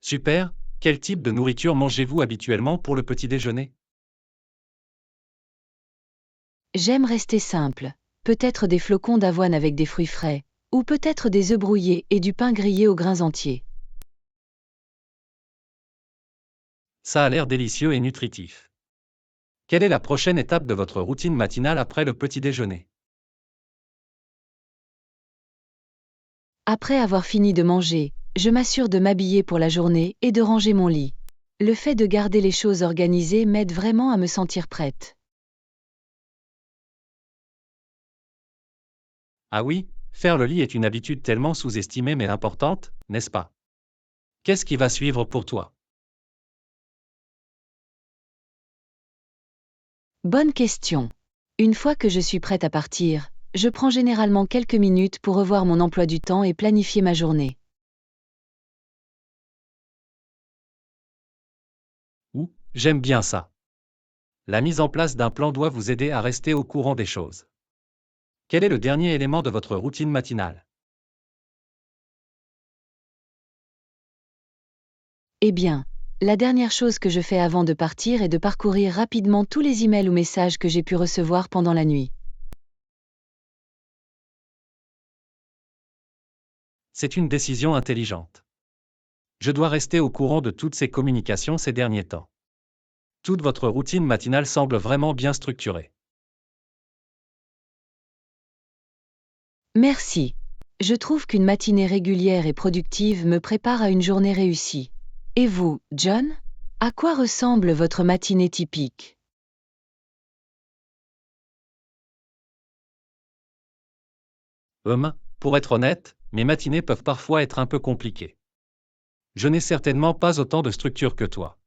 Super, quel type de nourriture mangez-vous habituellement pour le petit déjeuner? J'aime rester simple. Peut-être des flocons d'avoine avec des fruits frais, ou peut-être des œufs brouillés et du pain grillé aux grains entiers. Ça a l'air délicieux et nutritif. Quelle est la prochaine étape de votre routine matinale après le petit déjeuner? Après avoir fini de manger, je m'assure de m'habiller pour la journée et de ranger mon lit. Le fait de garder les choses organisées m'aide vraiment à me sentir prête. Ah oui, faire le lit est une habitude tellement sous-estimée mais importante, n'est-ce pas? Qu'est-ce qui va suivre pour toi? Bonne question. Une fois que je suis prête à partir, je prends généralement quelques minutes pour revoir mon emploi du temps et planifier ma journée. Ou, j'aime bien ça. La mise en place d'un plan doit vous aider à rester au courant des choses. Quel est le dernier élément de votre routine matinale? Eh bien, la dernière chose que je fais avant de partir est de parcourir rapidement tous les emails ou messages que j'ai pu recevoir pendant la nuit. C'est une décision intelligente. Je dois rester au courant de toutes ces communications ces derniers temps. Toute votre routine matinale semble vraiment bien structurée. Merci. Je trouve qu'une matinée régulière et productive me prépare à une journée réussie. Et vous, John? À quoi ressemble votre matinée typique? Pour être honnête, mes matinées peuvent parfois être un peu compliquées. Je n'ai certainement pas autant de structure que toi.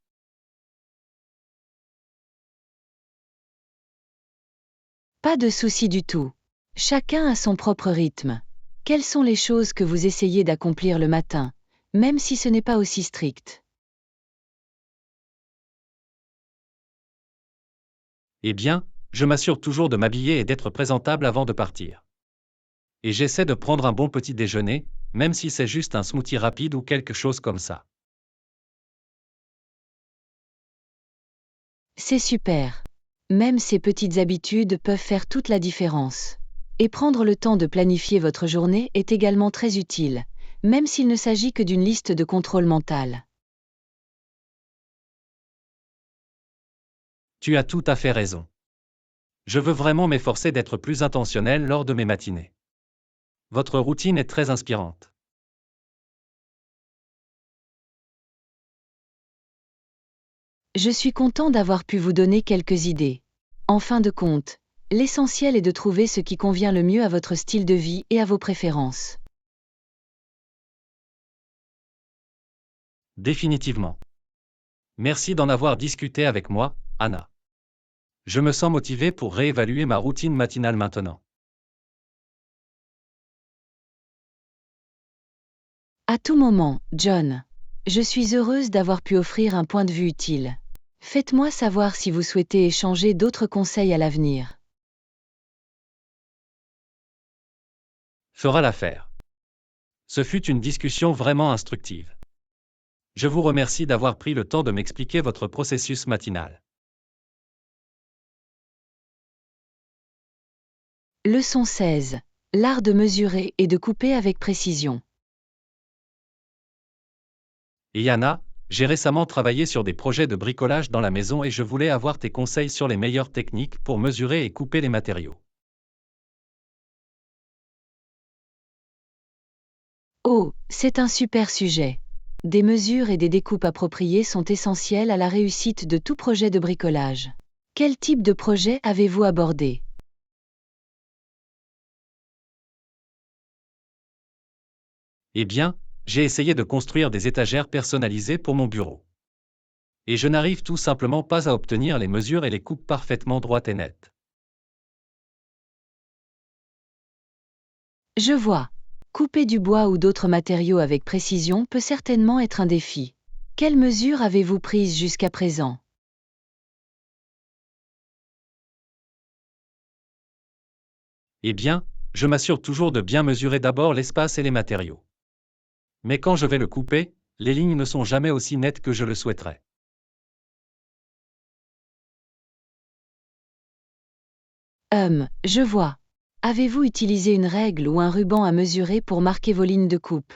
Pas de souci du tout. Chacun a son propre rythme. Quelles sont les choses que vous essayez d'accomplir le matin, même si ce n'est pas aussi strict? Eh bien, je m'assure toujours de m'habiller et d'être présentable avant de partir. Et j'essaie de prendre un bon petit déjeuner, même si c'est juste un smoothie rapide ou quelque chose comme ça. C'est super. Même ces petites habitudes peuvent faire toute la différence. Et prendre le temps de planifier votre journée est également très utile, même s'il ne s'agit que d'une liste de contrôle mental. Tu as tout à fait raison. Je veux vraiment m'efforcer d'être plus intentionnel lors de mes matinées. Votre routine est très inspirante. Je suis content d'avoir pu vous donner quelques idées. En fin de compte, l'essentiel est de trouver ce qui convient le mieux à votre style de vie et à vos préférences. Définitivement. Merci d'en avoir discuté avec moi, Anna. Je me sens motivé pour réévaluer ma routine matinale maintenant. À tout moment, John. Je suis heureuse d'avoir pu offrir un point de vue utile. Faites-moi savoir si vous souhaitez échanger d'autres conseils à l'avenir. Fera l'affaire. Ce fut une discussion vraiment instructive. Je vous remercie d'avoir pris le temps de m'expliquer votre processus matinal. Leçon 16. L'art de mesurer et de couper avec précision. Et Yana, j'ai récemment travaillé sur des projets de bricolage dans la maison et je voulais avoir tes conseils sur les meilleures techniques pour mesurer et couper les matériaux. Oh, c'est un super sujet. Des mesures et des découpes appropriées sont essentielles à la réussite de tout projet de bricolage. Quel type de projet avez-vous abordé? Eh bien, j'ai essayé de construire des étagères personnalisées pour mon bureau. Et je n'arrive tout simplement pas à obtenir les mesures et les coupes parfaitement droites et nettes. Je vois. Couper du bois ou d'autres matériaux avec précision peut certainement être un défi. Quelles mesures avez-vous prises jusqu'à présent? Eh bien, je m'assure toujours de bien mesurer d'abord l'espace et les matériaux. Mais quand je vais le couper, les lignes ne sont jamais aussi nettes que je le souhaiterais. Je vois. Avez-vous utilisé une règle ou un ruban à mesurer pour marquer vos lignes de coupe?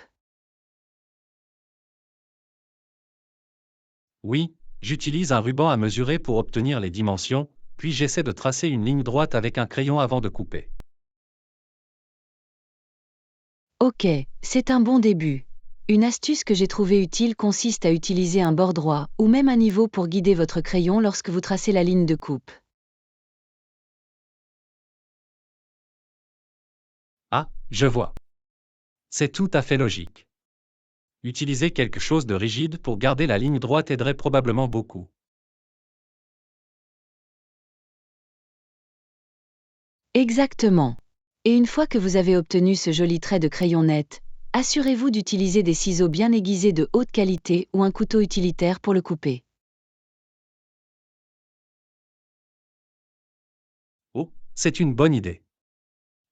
Oui, j'utilise un ruban à mesurer pour obtenir les dimensions, puis j'essaie de tracer une ligne droite avec un crayon avant de couper. Ok, c'est un bon début. Une astuce que j'ai trouvée utile consiste à utiliser un bord droit ou même un niveau pour guider votre crayon lorsque vous tracez la ligne de coupe. Ah, je vois. C'est tout à fait logique. Utiliser quelque chose de rigide pour garder la ligne droite aiderait probablement beaucoup. Exactement. Et une fois que vous avez obtenu ce joli trait de crayon net, assurez-vous d'utiliser des ciseaux bien aiguisés de haute qualité ou un couteau utilitaire pour le couper. Oh, c'est une bonne idée.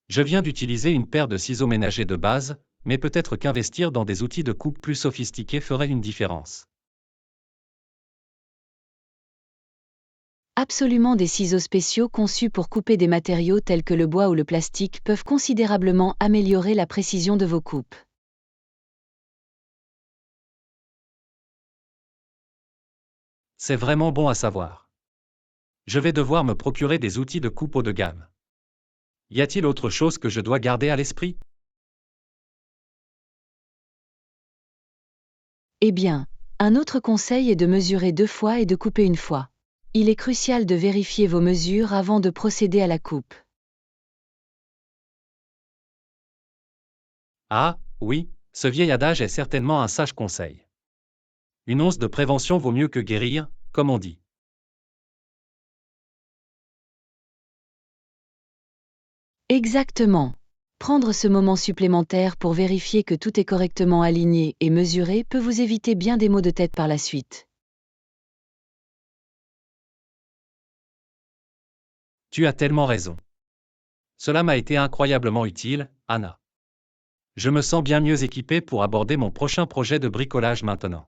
Je viens d'utiliser une paire de ciseaux ménagers de base, mais peut-être qu'investir dans des outils de coupe plus sophistiqués ferait une différence. Absolument, des ciseaux spéciaux conçus pour couper des matériaux tels que le bois ou le plastique peuvent considérablement améliorer la précision de vos coupes. C'est vraiment bon à savoir. Je vais devoir me procurer des outils de coupe haut de gamme. Y a-t-il autre chose que je dois garder à l'esprit? Eh bien, un autre conseil est de mesurer 2 fois et de couper 1 fois. Il est crucial de vérifier vos mesures avant de procéder à la coupe. Ah, oui, ce vieil adage est certainement un sage conseil. Une once de prévention vaut mieux que guérir, comme on dit. Exactement. Prendre ce moment supplémentaire pour vérifier que tout est correctement aligné et mesuré peut vous éviter bien des maux de tête par la suite. Tu as tellement raison. Cela m'a été incroyablement utile, Anna. Je me sens bien mieux équipé pour aborder mon prochain projet de bricolage maintenant.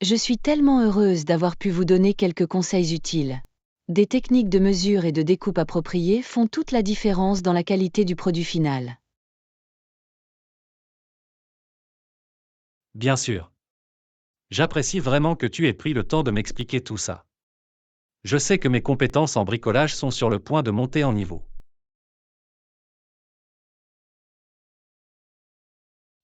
Je suis tellement heureuse d'avoir pu vous donner quelques conseils utiles. Des techniques de mesure et de découpe appropriées font toute la différence dans la qualité du produit final. Bien sûr. J'apprécie vraiment que tu aies pris le temps de m'expliquer tout ça. Je sais que mes compétences en bricolage sont sur le point de monter en niveau.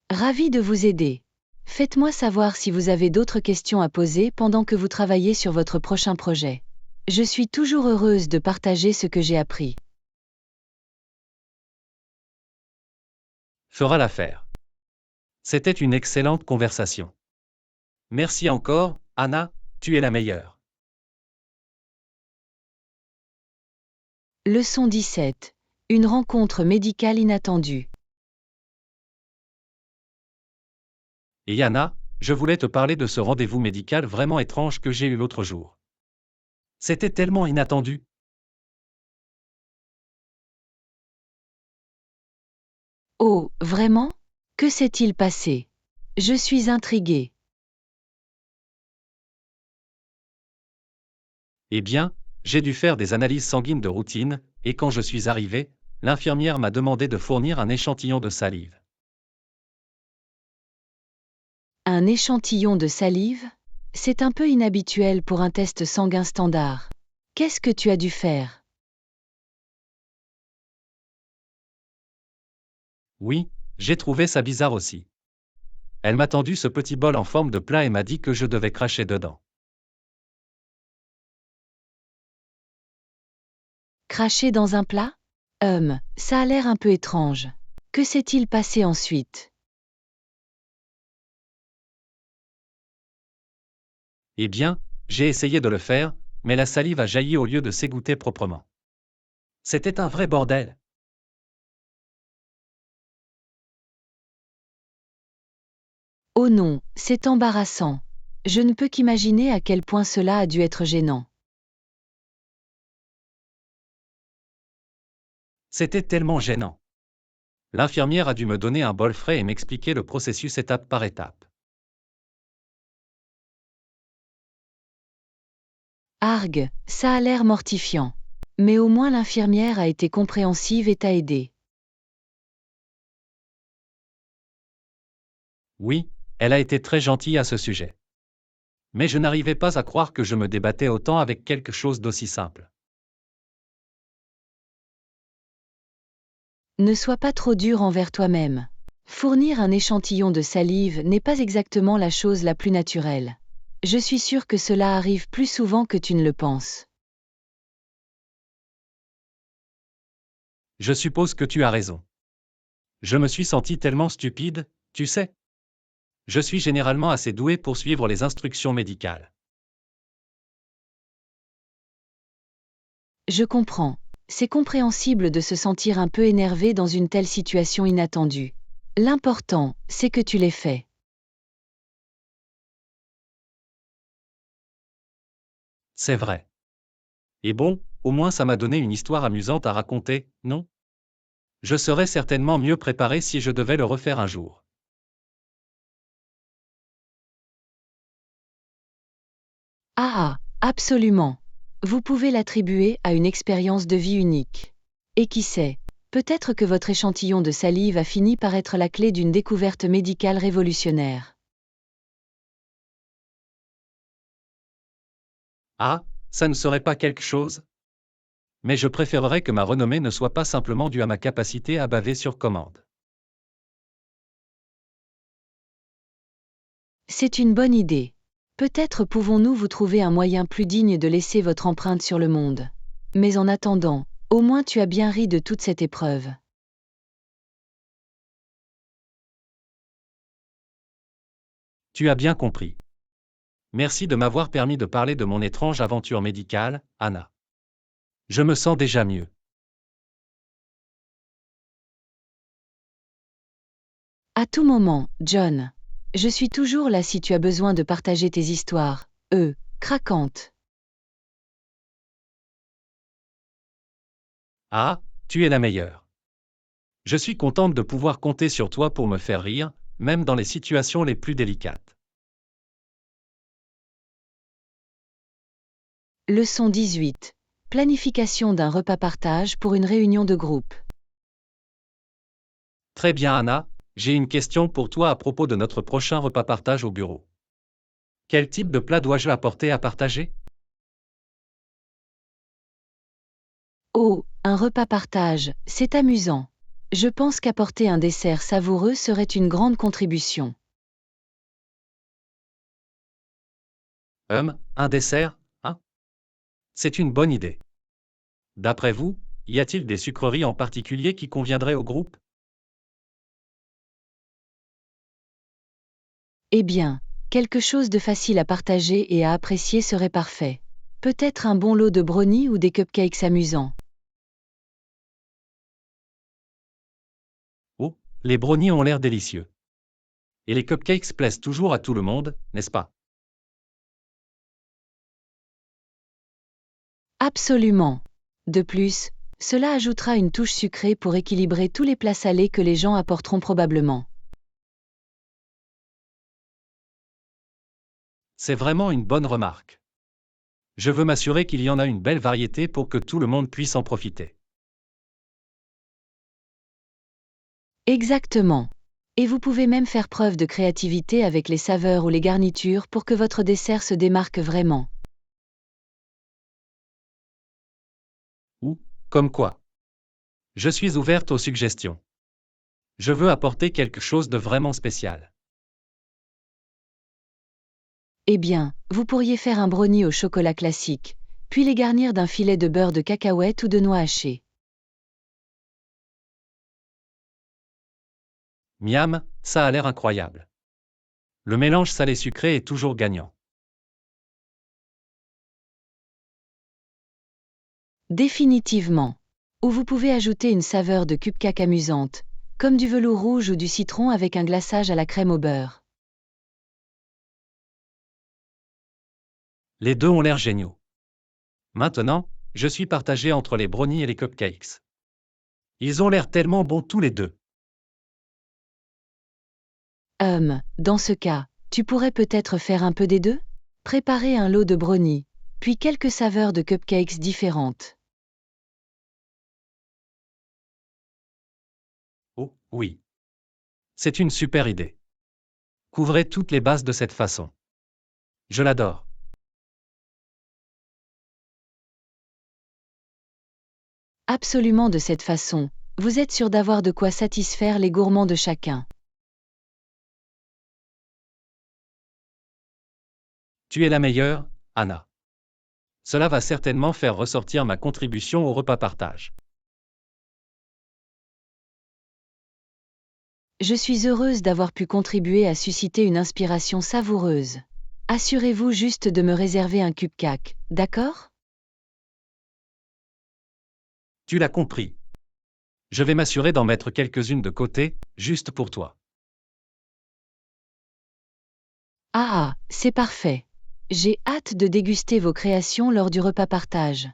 Ravi de vous aider. Faites-moi savoir si vous avez d'autres questions à poser pendant que vous travaillez sur votre prochain projet. Je suis toujours heureuse de partager ce que j'ai appris. Fera l'affaire. C'était une excellente conversation. Merci encore, Anna, tu es la meilleure. Leçon 17. Une rencontre médicale inattendue. Et Anna, je voulais te parler de ce rendez-vous médical vraiment étrange que j'ai eu l'autre jour. C'était tellement inattendu. Oh, vraiment? Que s'est-il passé? Je suis intriguée. Eh bien, j'ai dû faire des analyses sanguines de routine, et quand je suis arrivé, l'infirmière m'a demandé de fournir un échantillon de salive. Un échantillon de salive? C'est un peu inhabituel pour un test sanguin standard. Qu'est-ce que tu as dû faire? Oui, j'ai trouvé ça bizarre aussi. Elle m'a tendu ce petit bol en forme de plat et m'a dit que je devais cracher dedans. Cracher dans un plat? Ça a l'air un peu étrange. Que s'est-il passé ensuite? Eh bien, j'ai essayé de le faire, mais la salive a jailli au lieu de s'égoutter proprement. C'était un vrai bordel. Oh non, c'est embarrassant. Je ne peux qu'imaginer à quel point cela a dû être gênant. C'était tellement gênant. L'infirmière a dû me donner un bol frais et m'expliquer le processus étape par étape. Argue, ça a l'air mortifiant. Mais au moins l'infirmière a été compréhensive et t'a aidé. Oui, elle a été très gentille à ce sujet. Mais je n'arrivais pas à croire que je me débattais autant avec quelque chose d'aussi simple. Ne sois pas trop dur envers toi-même. Fournir un échantillon de salive n'est pas exactement la chose la plus naturelle. Je suis sûre que cela arrive plus souvent que tu ne le penses. Je suppose que tu as raison. Je me suis senti tellement stupide, tu sais. Je suis généralement assez doué pour suivre les instructions médicales. Je comprends. C'est compréhensible de se sentir un peu énervé dans une telle situation inattendue. L'important, c'est que tu l'aies fait. C'est vrai. Et bon, au moins ça m'a donné une histoire amusante à raconter, non? Je serais certainement mieux préparé si je devais le refaire un jour. Absolument. Vous pouvez l'attribuer à une expérience de vie unique. Et qui sait, peut-être que votre échantillon de salive a fini par être la clé d'une découverte médicale révolutionnaire. Ah, ça ne serait pas quelque chose? Mais je préférerais que ma renommée ne soit pas simplement due à ma capacité à baver sur commande. C'est une bonne idée. Peut-être pouvons-nous vous trouver un moyen plus digne de laisser votre empreinte sur le monde. Mais en attendant, au moins tu as bien ri de toute cette épreuve. Tu as bien compris. Merci de m'avoir permis de parler de mon étrange aventure médicale, Anna. Je me sens déjà mieux. À tout moment, John. Je suis toujours là si tu as besoin de partager tes histoires, craquantes. Ah, tu es la meilleure. Je suis contente de pouvoir compter sur toi pour me faire rire, même dans les situations les plus délicates. Leçon 18. Planification d'un repas partage pour une réunion de groupe. Très bien Anna, j'ai une question pour toi à propos de notre prochain repas partage au bureau. Quel type de plat dois-je apporter à partager? Oh, un repas partage, c'est amusant. Je pense qu'apporter un dessert savoureux serait une grande contribution. Un dessert, hein? C'est une bonne idée. D'après vous, y a-t-il des sucreries en particulier qui conviendraient au groupe? Eh bien, quelque chose de facile à partager et à apprécier serait parfait. Peut-être un bon lot de brownies ou des cupcakes amusants. Oh, les brownies ont l'air délicieux. Et les cupcakes plaisent toujours à tout le monde, n'est-ce pas? Absolument. De plus, cela ajoutera une touche sucrée pour équilibrer tous les plats salés que les gens apporteront probablement. C'est vraiment une bonne remarque. Je veux m'assurer qu'il y en a une belle variété pour que tout le monde puisse en profiter. Exactement. Et vous pouvez même faire preuve de créativité avec les saveurs ou les garnitures pour que votre dessert se démarque vraiment. Ou, comme quoi. Je suis ouverte aux suggestions. Je veux apporter quelque chose de vraiment spécial. Eh bien, vous pourriez faire un brownie au chocolat classique, puis les garnir d'un filet de beurre de cacahuète ou de noix hachées. Miam, ça a l'air incroyable. Le mélange salé-sucré est toujours gagnant. Définitivement. Ou vous pouvez ajouter une saveur de cupcake amusante, comme du velours rouge ou du citron avec un glaçage à la crème au beurre. Les deux ont l'air géniaux. Maintenant, je suis partagé entre les brownies et les cupcakes. Ils ont l'air tellement bons tous les deux. Dans ce cas, tu pourrais peut-être faire un peu des deux? Préparer un lot de brownies, puis quelques saveurs de cupcakes différentes. Oh, oui. C'est une super idée. Couvrez toutes les bases de cette façon. Je l'adore. Absolument de cette façon, vous êtes sûr d'avoir de quoi satisfaire les gourmands de chacun. Tu es la meilleure, Anna. Cela va certainement faire ressortir ma contribution au repas partage. Je suis heureuse d'avoir pu contribuer à susciter une inspiration savoureuse. Assurez-vous juste de me réserver un cupcake, d'accord? Tu l'as compris. Je vais m'assurer d'en mettre quelques-unes de côté, juste pour toi. Ah, c'est parfait. J'ai hâte de déguster vos créations lors du repas partage.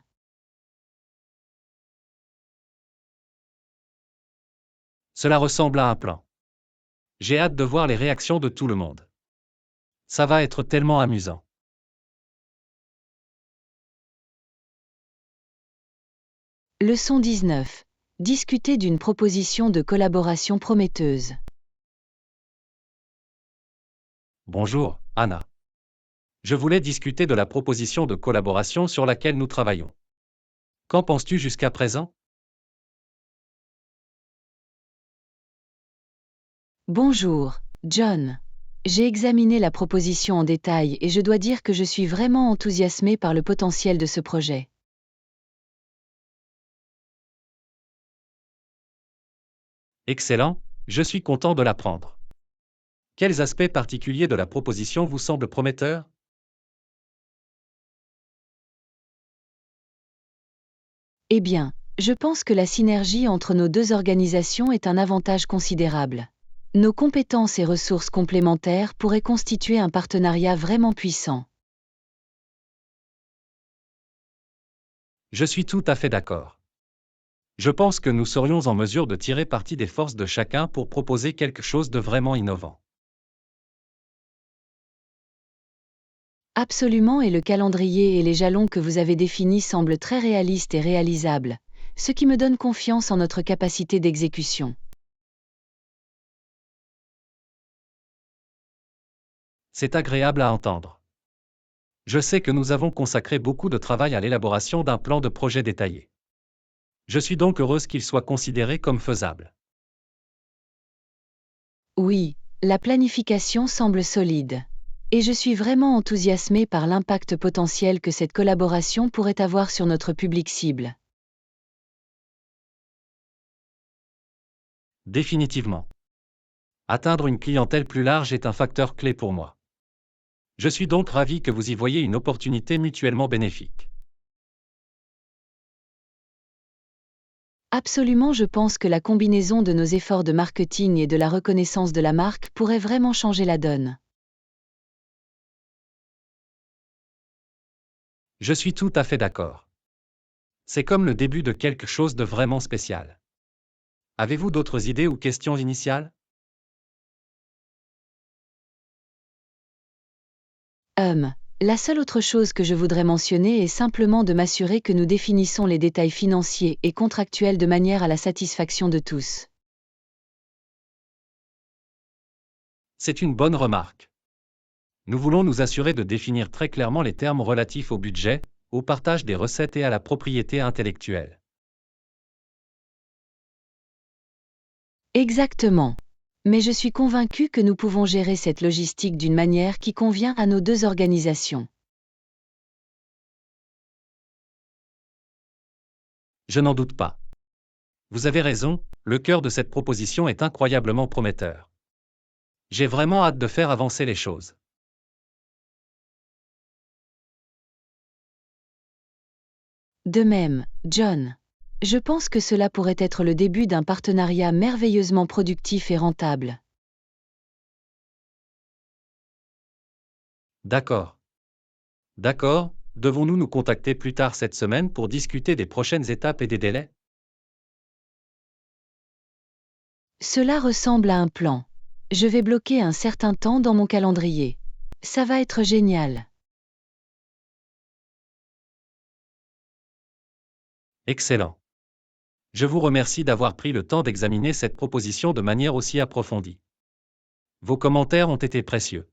Cela ressemble à un plan. J'ai hâte de voir les réactions de tout le monde. Ça va être tellement amusant. Leçon 19. Discuter d'une proposition de collaboration prometteuse. Bonjour, Anna. Je voulais discuter de la proposition de collaboration sur laquelle nous travaillons. Qu'en penses-tu jusqu'à présent? Bonjour, John. J'ai examiné la proposition en détail et je dois dire que je suis vraiment enthousiasmé par le potentiel de ce projet. Excellent, je suis content de l'apprendre. Quels aspects particuliers de la proposition vous semblent prometteurs? Eh bien, je pense que la synergie entre nos deux organisations est un avantage considérable. Nos compétences et ressources complémentaires pourraient constituer un partenariat vraiment puissant. Je suis tout à fait d'accord. Je pense que nous serions en mesure de tirer parti des forces de chacun pour proposer quelque chose de vraiment innovant. Absolument, et le calendrier et les jalons que vous avez définis semblent très réalistes et réalisables, ce qui me donne confiance en notre capacité d'exécution. C'est agréable à entendre. Je sais que nous avons consacré beaucoup de travail à l'élaboration d'un plan de projet détaillé. Je suis donc heureuse qu'il soit considéré comme faisable. Oui, la planification semble solide. Et je suis vraiment enthousiasmée par l'impact potentiel que cette collaboration pourrait avoir sur notre public cible. Définitivement. Atteindre une clientèle plus large est un facteur clé pour moi. Je suis donc ravi que vous y voyez une opportunité mutuellement bénéfique. Absolument, je pense que la combinaison de nos efforts de marketing et de la reconnaissance de la marque pourrait vraiment changer la donne. Je suis tout à fait d'accord. C'est comme le début de quelque chose de vraiment spécial. Avez-vous d'autres idées ou questions initiales? La seule autre chose que je voudrais mentionner est simplement de m'assurer que nous définissons les détails financiers et contractuels de manière à la satisfaction de tous. C'est une bonne remarque. Nous voulons nous assurer de définir très clairement les termes relatifs au budget, au partage des recettes et à la propriété intellectuelle. Exactement. Mais je suis convaincu que nous pouvons gérer cette logistique d'une manière qui convient à nos deux organisations. Je n'en doute pas. Vous avez raison, le cœur de cette proposition est incroyablement prometteur. J'ai vraiment hâte de faire avancer les choses. De même, John. Je pense que cela pourrait être le début d'un partenariat merveilleusement productif et rentable. D'accord. D'accord, devons-nous nous contacter plus tard cette semaine pour discuter des prochaines étapes et des délais? Cela ressemble à un plan. Je vais bloquer un certain temps dans mon calendrier. Ça va être génial. Excellent. Je vous remercie d'avoir pris le temps d'examiner cette proposition de manière aussi approfondie. Vos commentaires ont été précieux.